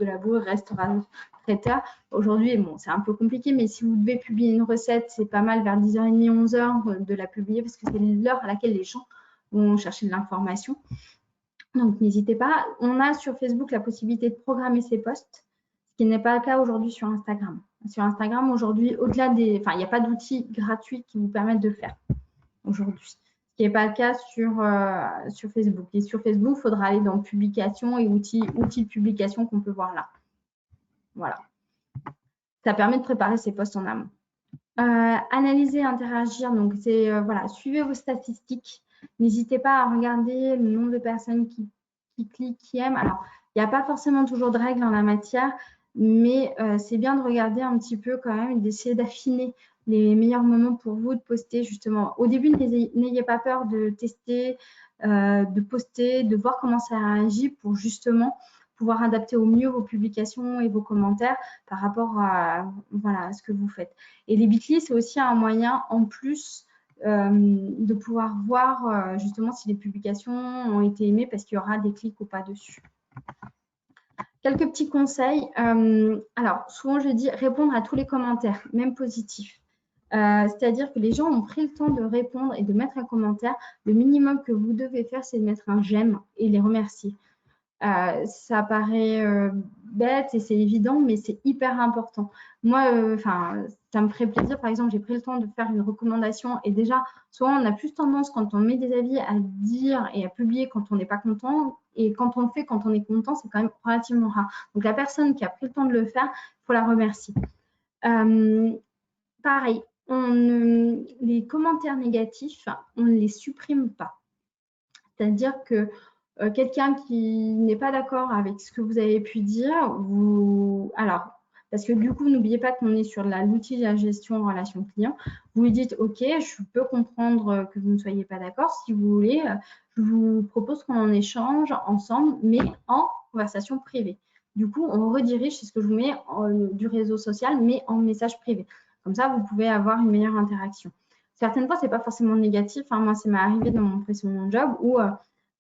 la bourre, restauration, traiteur. Aujourd'hui, bon, c'est un peu compliqué, mais si vous devez publier une recette, c'est pas mal vers 10h30, 11h de la publier parce que c'est l'heure à laquelle les gens vont chercher de l'information. Donc, n'hésitez pas. On a sur Facebook la possibilité de programmer ses posts, ce qui n'est pas le cas aujourd'hui sur Instagram. Sur Instagram, aujourd'hui, il n'y a pas d'outils gratuits qui vous permettent de le faire aujourd'hui. Ce qui n'est pas le cas sur Facebook. Et sur Facebook, il faudra aller dans publication et outils de publication qu'on peut voir là. Voilà. Ça permet de préparer ses posts en amont. Analyser, interagir, donc c'est voilà, suivez vos statistiques. N'hésitez pas à regarder le nombre de personnes qui cliquent, qui aiment. Alors, il n'y a pas forcément toujours de règles en la matière, mais c'est bien de regarder un petit peu quand même et d'essayer d'affiner les meilleurs moments pour vous de poster justement. Au début, n'ayez pas peur de tester, de poster, de voir comment ça réagit pour justement pouvoir adapter au mieux vos publications et vos commentaires par rapport à, voilà, à ce que vous faites. Et les Bitly, c'est aussi un moyen en plus de pouvoir voir justement si les publications ont été aimées parce qu'il y aura des clics ou pas dessus. Quelques petits conseils. Alors, souvent, je dis répondre à tous les commentaires, même positifs. C'est-à-dire que les gens ont pris le temps de répondre et de mettre un commentaire. Le minimum que vous devez faire, c'est de mettre un j'aime et les remercier. Ça paraît bête et c'est évident, mais c'est hyper important. Moi, ça me ferait plaisir. Par exemple, j'ai pris le temps de faire une recommandation et déjà, souvent, on a plus tendance quand on met des avis à dire et à publier quand on n'est pas content. Et quand on le fait, quand on est content, c'est quand même relativement rare. Donc, la personne qui a pris le temps de le faire, il faut la remercier. Pareil, les commentaires négatifs, on ne les supprime pas. C'est-à-dire que quelqu'un qui n'est pas d'accord avec ce que vous avez pu dire, alors, parce que du coup, n'oubliez pas qu'on est sur l'outil de la gestion relation client, vous lui dites, OK, je peux comprendre que vous ne soyez pas d'accord. Si vous voulez, je vous propose qu'on en échange ensemble, mais en conversation privée. Du coup, on redirige, c'est ce que je vous mets du réseau social, mais en message privé. Comme ça, vous pouvez avoir une meilleure interaction. Certaines fois, ce n'est pas forcément négatif. Hein. Moi, ça m'est arrivé dans mon précédent job où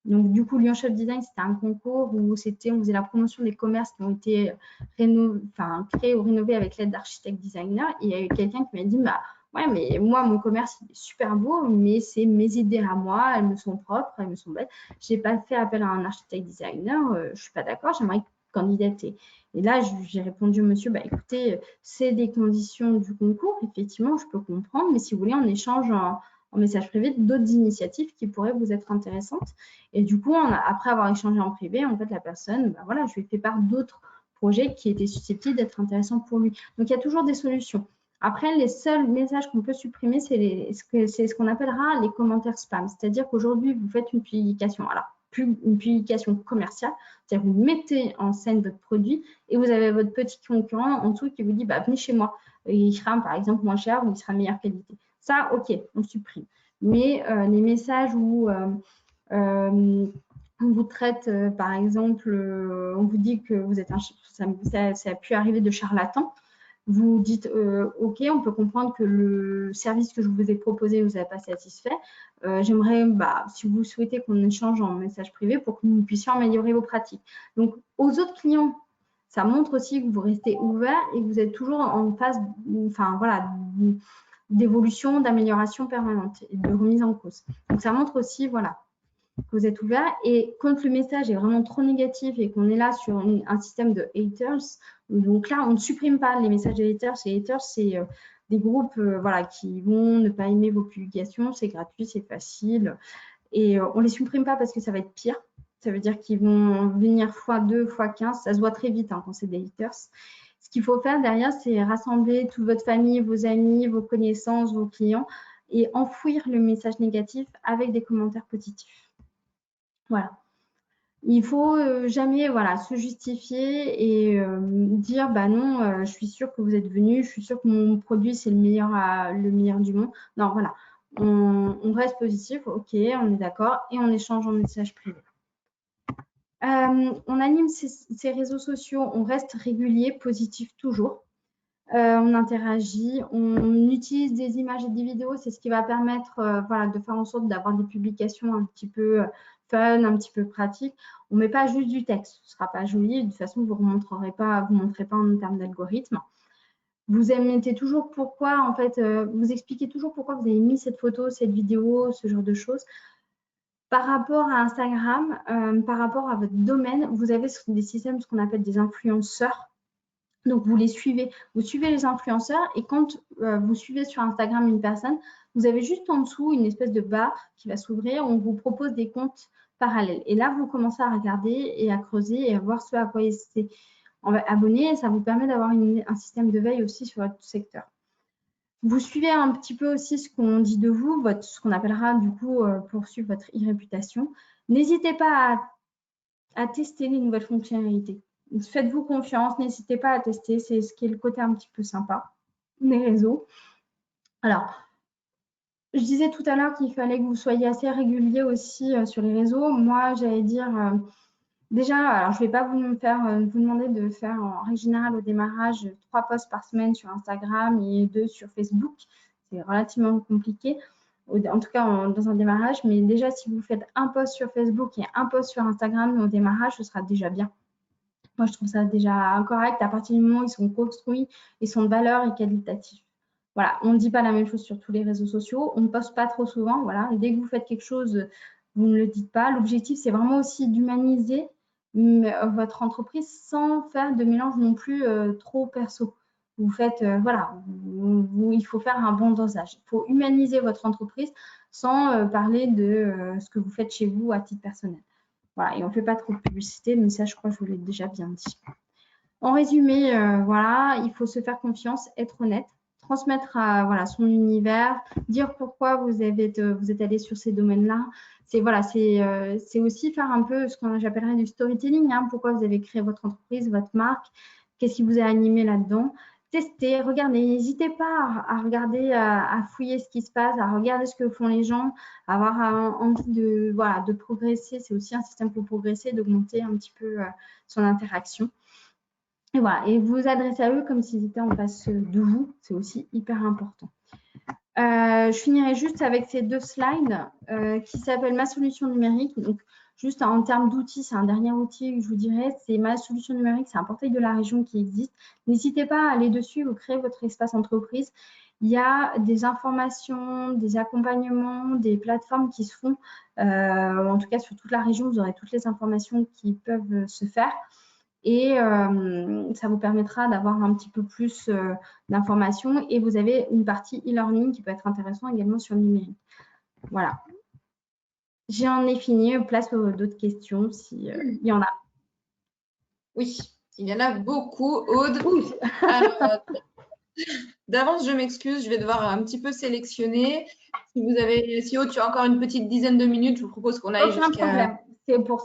donc, du coup, Lyon Chef Design, c'était un concours où on faisait la promotion des commerces qui ont été créés ou rénovés avec l'aide d'architectes designers. Et il y a eu quelqu'un qui m'a dit, bah, ouais, mais moi, mon commerce, il est super beau, mais c'est mes idées à moi, elles me sont propres, elles me sont belles. Je n'ai pas fait appel à un architecte designer, je ne suis pas d'accord, j'aimerais candidater. Et là, j'ai répondu au monsieur, bah, écoutez, c'est des conditions du concours, effectivement, je peux comprendre, mais si vous voulez, on échange en message privé d'autres initiatives qui pourraient vous être intéressantes. Et du coup, après avoir échangé en privé, en fait, la personne, bah voilà, je lui ai fait part d'autres projets qui étaient susceptibles d'être intéressants pour lui. Donc, il y a toujours des solutions. Après, les seuls messages qu'on peut supprimer, c'est ce qu'on appellera les commentaires spam. C'est-à-dire qu'aujourd'hui, vous faites une publication. Alors, une publication commerciale, c'est-à-dire que vous mettez en scène votre produit et vous avez votre petit concurrent en dessous qui vous dit, bah, venez chez moi. Et il sera, par exemple, moins cher ou il sera meilleure qualité. Ça, OK, on supprime. Mais les messages où on vous traite, par exemple, on vous dit que vous êtes ça a pu arriver de charlatan, vous dites OK, on peut comprendre que le service que je vous ai proposé ne vous a pas satisfait. J'aimerais, si vous souhaitez qu'on échange en message privé pour que nous puissions améliorer vos pratiques. Donc, aux autres clients, ça montre aussi que vous restez ouvert et que vous êtes toujours en phase, d'évolution, d'amélioration permanente et de remise en cause. Donc, ça montre aussi, voilà, que vous êtes ouvert. Et quand le message est vraiment trop négatif et qu'on est là sur un système de haters, donc là, on ne supprime pas les messages de haters. Les haters, c'est des groupes qui vont ne pas aimer vos publications. C'est gratuit, c'est facile. Et on ne les supprime pas parce que ça va être pire. Ça veut dire qu'ils vont venir x2, x15. Ça se voit très vite quand c'est des haters. Ce qu'il faut faire derrière, c'est rassembler toute votre famille, vos amis, vos connaissances, vos clients et enfouir le message négatif avec des commentaires positifs. Voilà. Il faut jamais se justifier et dire bah non, je suis sûre que vous êtes venu, je suis sûre que mon produit c'est le meilleur du monde. Non, voilà. On reste positif, ok, on est d'accord et on échange en message privé. On anime ces réseaux sociaux, on reste régulier, positif toujours. On interagit, on utilise des images et des vidéos, c'est ce qui va permettre de faire en sorte d'avoir des publications un petit peu fun, un petit peu pratiques. On ne met pas juste du texte, ce ne sera pas joli, de toute façon vous ne montrerez pas en termes d'algorithme. Vous mettez toujours pourquoi, en fait, vous expliquez toujours pourquoi vous avez mis cette photo, cette vidéo, ce genre de choses. Par rapport à Instagram, par rapport à votre domaine, vous avez des systèmes, ce qu'on appelle des influenceurs. Donc, vous suivez les influenceurs et quand vous suivez sur Instagram une personne, vous avez juste en dessous une espèce de barre qui va s'ouvrir où on vous propose des comptes parallèles. Et là, vous commencez à regarder et à creuser et à voir ce à quoi il s'est abonné. Et ça vous permet d'avoir un système de veille aussi sur votre secteur. Vous suivez un petit peu aussi ce qu'on dit de vous, ce qu'on appellera du coup poursuivre votre e-réputation. N'hésitez pas à tester les nouvelles fonctionnalités. Faites-vous confiance, n'hésitez pas à tester, c'est ce qui est le côté un petit peu sympa des réseaux. Alors, je disais tout à l'heure qu'il fallait que vous soyez assez régulier aussi sur les réseaux. Moi, j'allais dire, déjà, alors je ne vais pas vous demander de faire en règle générale au démarrage 3 posts par semaine sur Instagram et 2 sur Facebook. C'est relativement compliqué, en tout cas dans un démarrage. Mais déjà, si vous faites un post sur Facebook et un post sur Instagram au démarrage, ce sera déjà bien. Moi, je trouve ça déjà correct à partir du moment où ils sont construits, ils sont de valeur et qualitatifs. Voilà, on ne dit pas la même chose sur tous les réseaux sociaux, on ne poste pas trop souvent. Voilà, dès que vous faites quelque chose, vous ne le dites pas. L'objectif, c'est vraiment aussi d'humaniser votre entreprise sans faire de mélange non plus trop perso. Vous faites, voilà, il faut faire un bon dosage. Il faut humaniser votre entreprise sans parler de ce que vous faites chez vous à titre personnel. Voilà, et on ne fait pas trop de publicité, mais ça, je crois que je vous l'ai déjà bien dit. En résumé, voilà, il faut se faire confiance, être honnête, transmettre voilà, son univers, dire pourquoi vous êtes allé sur ces domaines-là. C'est aussi faire un peu ce que j'appellerais du storytelling, hein, pourquoi vous avez créé votre entreprise, votre marque, qu'est-ce qui vous a animé là-dedans. Testez, regardez, n'hésitez pas à regarder, à fouiller ce qui se passe, à regarder ce que font les gens, avoir envie de progresser. C'est aussi un système pour progresser, d'augmenter un petit peu son interaction. Et voilà, et vous adressez à eux comme s'ils étaient en face de vous, c'est aussi hyper important. Je finirai juste avec ces 2 slides qui s'appellent Ma solution numérique. Donc, juste en termes d'outils, c'est un dernier outil que je vous dirais, c'est Ma solution numérique, c'est un portail de la région qui existe. N'hésitez pas à aller dessus, vous créez votre espace entreprise. Il y a des informations, des accompagnements, des plateformes qui se font. En tout cas, sur toute la région, vous aurez toutes les informations qui peuvent se faire. Et ça vous permettra d'avoir un petit peu plus d'informations. Et vous avez une partie e-learning qui peut être intéressante également sur le numérique. Voilà. J'en ai fini. Place aux d'autres questions s'il y en a. Oui, il y en a beaucoup, Aude. Alors, d'avance, je m'excuse, je vais devoir un petit peu sélectionner. Si Aude, tu as encore une petite dizaine de minutes, je vous propose qu'on aille jusqu'à… Aucun problème. C'est pour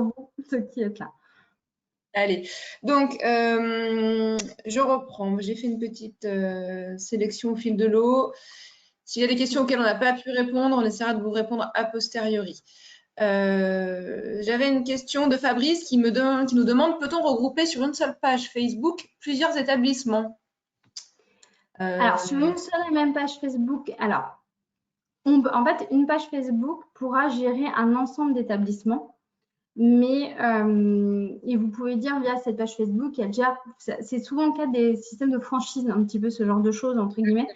vous, ceux qui êtes là. Allez, donc je reprends. J'ai fait une petite sélection au fil de l'eau. S'il y a des questions auxquelles on n'a pas pu répondre, on essaiera de vous répondre a posteriori. J'avais une question de Fabrice qui nous demande, peut-on regrouper sur une seule page Facebook plusieurs établissements? Alors, sur une seule et même page Facebook, alors, en fait, une page Facebook pourra gérer un ensemble d'établissements. Mais et vous pouvez dire via cette page Facebook, c'est souvent le cas des systèmes de franchise, un petit peu ce genre de choses, entre guillemets.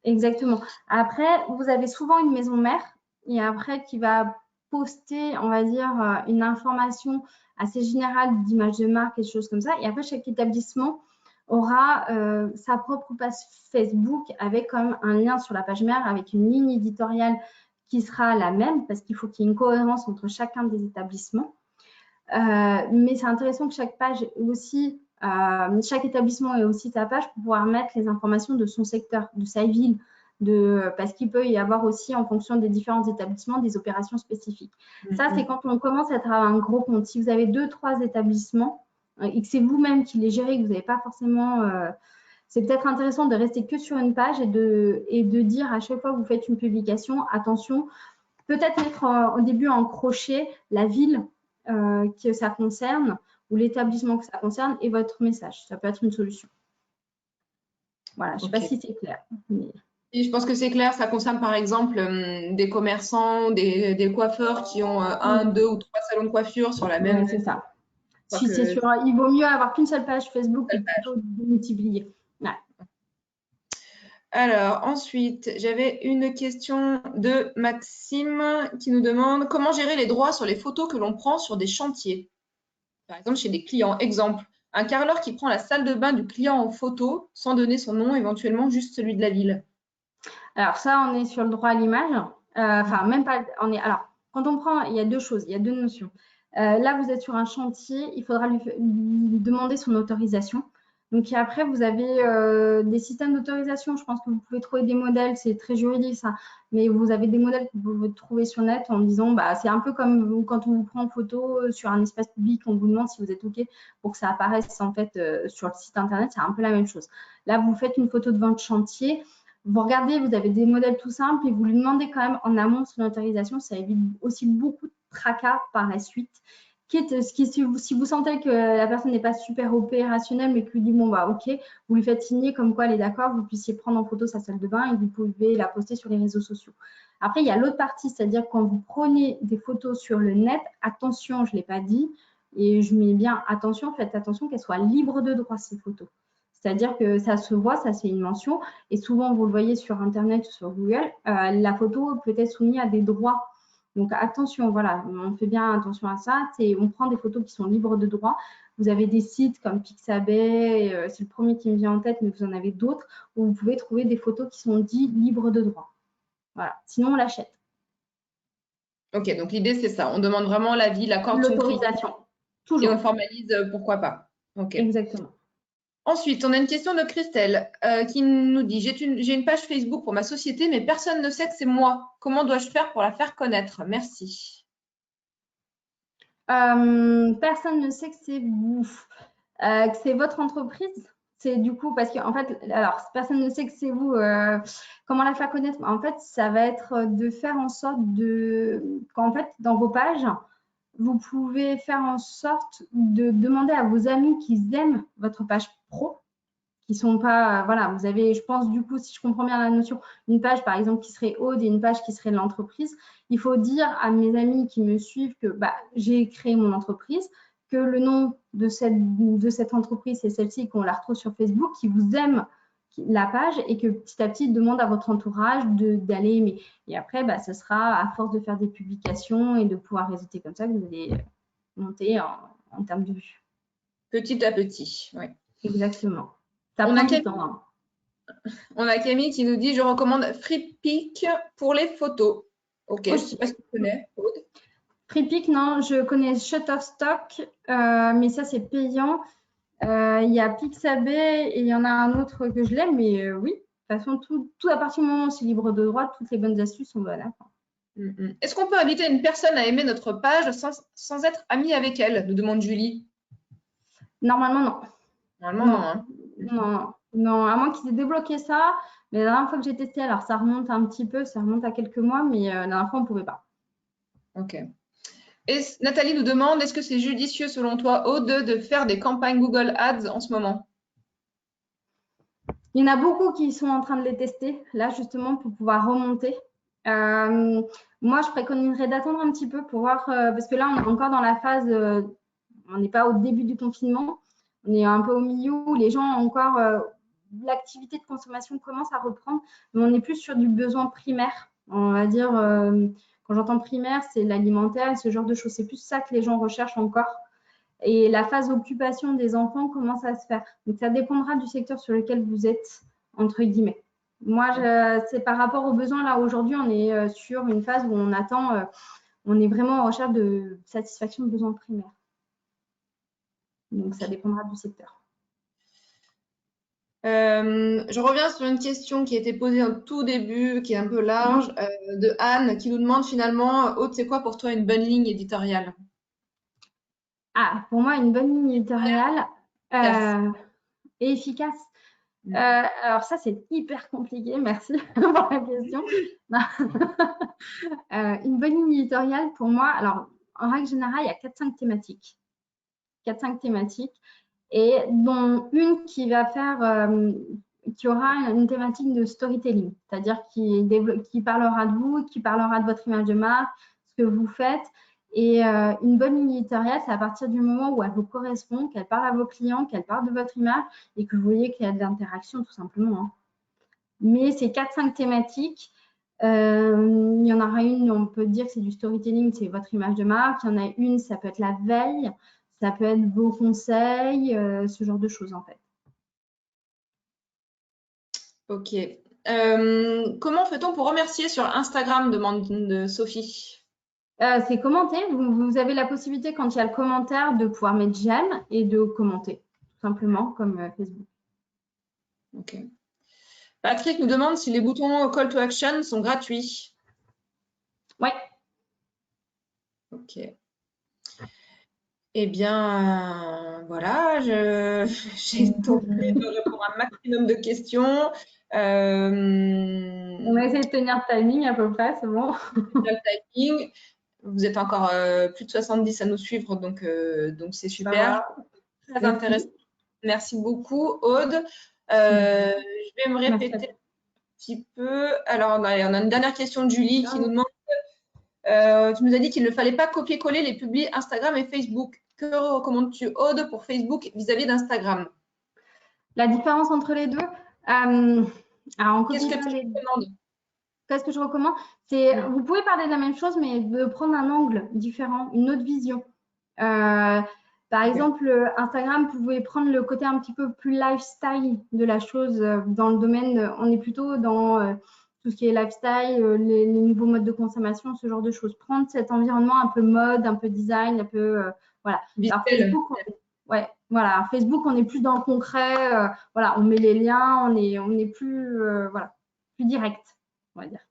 Exactement. Après, vous avez souvent une maison mère et après qui va poster, on va dire, une information assez générale d'image de marque et des choses comme ça. Et après, chaque établissement aura sa propre page Facebook avec quand même un lien sur la page mère, avec une ligne éditoriale qui sera la même parce qu'il faut qu'il y ait une cohérence entre chacun des établissements. Mais c'est intéressant que chaque page aussi, chaque établissement ait aussi sa page pour pouvoir mettre les informations de son secteur, de sa ville, parce qu'il peut y avoir aussi, en fonction des différents établissements, des opérations spécifiques. Ça, c'est quand on commence à être un gros compte. Si vous avez 2-3 établissements et que c'est vous-même qui les gérez, que vous n'avez pas forcément… c'est peut-être intéressant de rester que sur une page et de dire à chaque fois que vous faites une publication, attention, peut-être mettre au début en crochet la ville que ça concerne ou l'établissement que ça concerne et votre message. Ça peut être une solution. Voilà, je ne sais pas si c'est clair. Mais… Et je pense que c'est clair, ça concerne par exemple des commerçants, des coiffeurs qui ont 1, 2 ou 3 salons de coiffure sur la même… Ouais, c'est ça. Il vaut mieux avoir qu'une seule page Facebook que plutôt de multiplier. Ouais. Alors, ensuite, j'avais une question de Maxime qui nous demande comment gérer les droits sur les photos que l'on prend sur des chantiers. Par exemple, chez des clients. Exemple, un carreleur qui prend la salle de bain du client en photo sans donner son nom, éventuellement juste celui de la ville. Alors, ça, on est sur le droit à l'image. Enfin, même pas… Alors, quand on prend… Il y a 2 choses, il y a 2 notions. Là, vous êtes sur un chantier, il faudra lui demander son autorisation. Donc, et après, vous avez des systèmes d'autorisation. Je pense que vous pouvez trouver des modèles, c'est très juridique ça, mais vous avez des modèles que vous pouvez trouver sur net en disant, bah, c'est un peu comme quand on vous prend en photo sur un espace public, on vous demande si vous êtes OK pour que ça apparaisse en fait sur le site internet, c'est un peu la même chose. Là, vous faites une photo de votre chantier, vous regardez, vous avez des modèles tout simples et vous lui demandez quand même en amont son autorisation. Ça évite aussi beaucoup de tracas par la suite. Si vous sentez que la personne n'est pas super opérationnelle, mais que lui dit bon bah ok, vous lui faites signer comme quoi elle est d'accord, vous puissiez prendre en photo sa salle de bain et vous pouvez la poster sur les réseaux sociaux. Après, il y a l'autre partie, c'est-à-dire quand vous prenez des photos sur le net, attention, je ne l'ai pas dit, et je mets bien attention, faites attention qu'elles soient libres de droit ces photos. C'est-à-dire que ça se voit, ça c'est une mention, et souvent vous le voyez sur Internet ou sur Google, la photo peut être soumise à des droits. Donc attention, voilà, on fait bien attention à ça. On prend des photos qui sont libres de droit. Vous avez des sites comme Pixabay, c'est le premier qui me vient en tête, mais vous en avez d'autres où vous pouvez trouver des photos qui sont dites libres de droit. Voilà, sinon on l'achète. Ok, donc l'idée c'est ça. On demande vraiment l'avis, l'accord de son client L'autorisation, et toujours. on formalise pourquoi pas. Ok. Exactement. Ensuite, on a une question de Christelle qui nous dit, j'ai une page Facebook pour ma société, mais personne ne sait que c'est moi. Comment dois-je faire pour la faire connaître? Merci. Personne ne sait que c'est vous, que c'est votre entreprise. C'est du coup parce qu'en fait, alors personne ne sait que c'est vous. Comment la faire connaître? En fait, ça va être de faire en sorte qu'en fait, dans vos pages, vous pouvez faire en sorte de demander à vos amis qu'ils aiment votre page pro, qui sont pas, voilà, vous avez, je pense, du coup, si je comprends bien la notion, une page, par exemple, qui serait Aude et une page qui serait de l'entreprise. Il faut dire à mes amis qui me suivent que bah, j'ai créé mon entreprise, que le nom de cette entreprise, c'est celle-ci, qu'on la retrouve sur Facebook, qui vous aime la page et que petit à petit, il demande à votre entourage d'aller aimer. Et après, bah, ce sera à force de faire des publications et de pouvoir réseauter comme ça que vous allez monter en termes de vues. Petit à petit, oui. Exactement. Ça prend du temps. Hein. On a Camille qui nous dit, je recommande FreePic pour les photos. Ok, je ne sais pas si tu connais. FreePic, non, je connais Shutterstock, mais ça c'est payant. Il y a Pixabay et il y en a un autre que je l'aime, mais oui, de toute façon, tout à partir du moment où c'est libre de droit, toutes les bonnes astuces sont bonnes. Est-ce qu'on peut inviter une personne à aimer notre page sans être ami avec elle? Nous demande Julie. Normalement, non. Normalement, non. Hein. Non, à moins qu'ils aient débloqué ça. Mais la dernière fois que j'ai testé, alors ça remonte un petit peu, ça remonte à quelques mois, mais la dernière fois, on ne pouvait pas. Ok. Et Nathalie nous demande, est-ce que c'est judicieux selon toi, Aude, de faire des campagnes Google Ads en ce moment? Il y en a beaucoup qui sont en train de les tester, là, justement, pour pouvoir remonter. Moi, je préconiserais d'attendre un petit peu pour voir, parce que là, on est encore dans la phase, on n'est pas au début du confinement, on est un peu au milieu où les gens ont encore, l'activité de consommation commence à reprendre, mais on est plus sur du besoin primaire. On va dire, quand j'entends primaire, c'est l'alimentaire, ce genre de choses. C'est plus ça que les gens recherchent encore. Et la phase occupation des enfants commence à se faire. Donc, ça dépendra du secteur sur lequel vous êtes, entre guillemets. Moi, c'est par rapport aux besoins. Là, aujourd'hui, on est sur une phase où on attend, on est vraiment en recherche de satisfaction de besoins primaires. Donc, ça dépendra du secteur. Je reviens sur une question qui a été posée au tout début, qui est un peu large, de Anne, qui nous demande finalement, Aude, c'est quoi pour toi une bonne ligne éditoriale? Ah, pour moi, une bonne ligne éditoriale et efficace. Alors ça, c'est hyper compliqué. Merci pour la question. Une bonne ligne éditoriale, pour moi, alors en règle générale, il y a 4-5 thématiques. 4-5 thématiques. Et dont une qui va faire, qui aura une thématique de storytelling, c'est-à-dire qui parlera de vous, qui parlera de votre image de marque, ce que vous faites. Et une bonne ligne éditoriale, c'est à partir du moment où elle vous correspond, qu'elle parle à vos clients, qu'elle parle de votre image et que vous voyez qu'il y a de l'interaction tout simplement. Hein. Mais ces 4-5 thématiques, il y en aura une, on peut dire que c'est du storytelling, c'est votre image de marque. Il y en a une, ça peut être la veille, ça peut être vos conseils, ce genre de choses en fait. Ok. Comment fait-on pour remercier sur Instagram, demande Sophie. C'est commenter. Vous avez la possibilité, quand il y a le commentaire, de pouvoir mettre j'aime et de commenter, tout simplement, comme Facebook. Ok. Patrick nous demande si les boutons Call to Action sont gratuits. Oui. Ok. Eh bien, voilà, j'ai tenté de répondre à un maximum de questions. On va essayer de tenir le timing à peu près, c'est bon. Le timing. Vous êtes encore plus de 70 à nous suivre, donc c'est super. Très intéressant. Merci beaucoup, Aude. Je vais me répéter un petit peu. Alors, on a une dernière question de Julie qui nous demande, tu nous as dit qu'il ne fallait pas copier-coller les publis Instagram et Facebook. Que recommandes-tu, Aude, pour Facebook vis-à-vis d'Instagram? La différence entre les deux, alors on Qu'est-ce que tu recommandes? Qu'est-ce que je recommande? C'est, vous pouvez parler de la même chose, mais de prendre un angle différent, une autre vision. Par exemple, Instagram, vous pouvez prendre le côté un petit peu plus lifestyle de la chose dans le domaine, on est plutôt dans tout ce qui est lifestyle, les nouveaux modes de consommation, ce genre de choses. Prendre cet environnement un peu mode, un peu design, un peu, voilà. Alors, Facebook, voilà. Facebook, on est plus dans le concret, voilà, on met les liens, on est plus, voilà, plus direct, on va dire.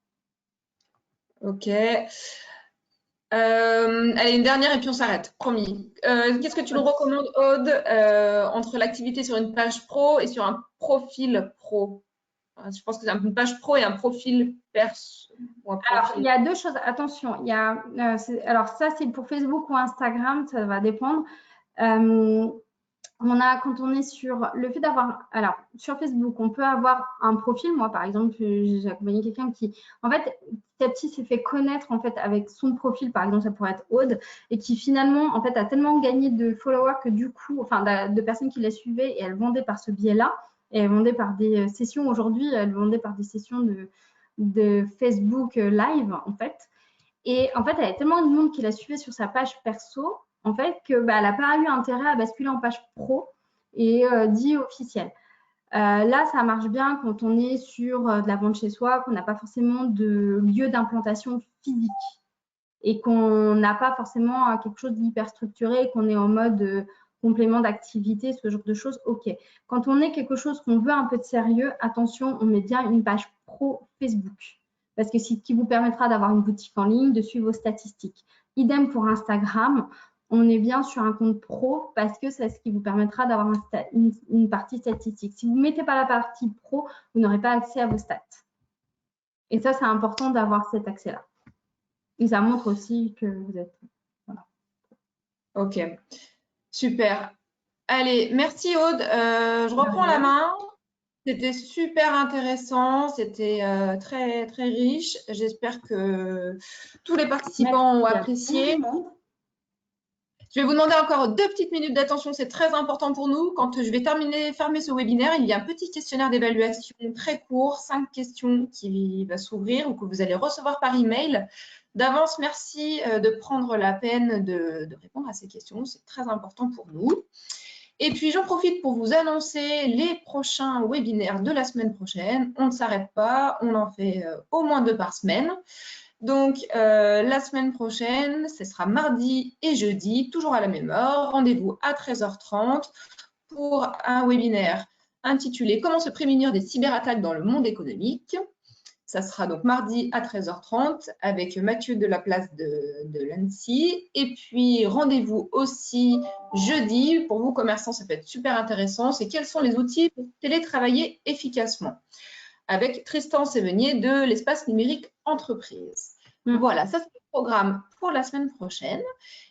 Ok. Allez, une dernière et puis on s'arrête, promis. Qu'est-ce que tu nous recommandes, Aude, entre l'activité sur une page pro et sur un profil pro? Je pense que c'est une page pro et un profil perso. Alors, il y a deux choses. Attention, il y a, alors ça, c'est pour Facebook ou Instagram, ça va dépendre. Quand on est sur le fait d'avoir, alors sur Facebook, on peut avoir un profil. Moi, par exemple, j'ai accompagné quelqu'un qui, en fait, petit à petit s'est fait connaître en fait avec son profil. Par exemple, ça pourrait être Aude, et qui finalement, en fait, a tellement gagné de followers que du coup, enfin, de personnes qui la suivaient et elle vendait par ce biais-là. Et elle vendait par des sessions. Aujourd'hui, elle vendait par des sessions de Facebook Live, en fait. Et en fait, elle avait tellement de monde qui la suivait sur sa page perso, en fait, que elle n'a pas eu intérêt à basculer en page pro et dit officiel. Là, ça marche bien quand on est sur de la vente chez soi, qu'on n'a pas forcément de lieu d'implantation physique et qu'on n'a pas forcément quelque chose d'hyper structuré, qu'on est en mode complément d'activité, ce genre de choses, ok. Quand on est quelque chose qu'on veut un peu de sérieux, attention, on met bien une page pro Facebook. Parce que c'est ce qui vous permettra d'avoir une boutique en ligne, de suivre vos statistiques. Idem pour Instagram, on est bien sur un compte pro parce que c'est ce qui vous permettra d'avoir une partie statistique. Si vous ne mettez pas la partie pro, vous n'aurez pas accès à vos stats. Et ça, c'est important d'avoir cet accès-là. Et ça montre aussi que vous êtes... Voilà. Ok, super. Allez, merci Aude. Je reprends la main. C'était super intéressant, c'était très, très riche. J'espère que tous les participants ont apprécié. Je vais vous demander encore 2 petites minutes d'attention, c'est très important pour nous. Quand je vais fermer ce webinaire, il y a un petit questionnaire d'évaluation très court, 5 questions qui va s'ouvrir ou que vous allez recevoir par email. D'avance, merci de prendre la peine de répondre à ces questions, c'est très important pour nous. Et puis, j'en profite pour vous annoncer les prochains webinaires de la semaine prochaine. On ne s'arrête pas, on en fait au moins 2 par semaine. Donc, la semaine prochaine, ce sera mardi et jeudi, toujours à la même heure. Rendez-vous à 13h30 pour un webinaire intitulé « Comment se prémunir des cyberattaques dans le monde économique ». Ça sera donc mardi à 13h30 avec Mathieu de la place de l'ANSSI. Et puis, rendez-vous aussi jeudi. Pour vous, commerçants, ça peut être super intéressant. C'est quels sont les outils pour télétravailler efficacement avec Tristan Sévenier de l'espace numérique entreprise. Voilà, ça c'est le programme pour la semaine prochaine.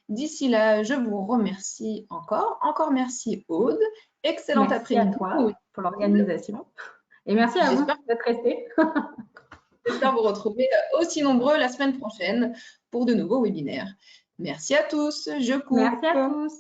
D'ici là, je vous remercie encore. Encore merci Aude. Excellente après-midi. Merci à toi pour l'organisation. Et merci à vous d'être restés. J'espère vous retrouver aussi nombreux la semaine prochaine pour de nouveaux webinaires. Merci à tous. Je coupe. Merci à tous.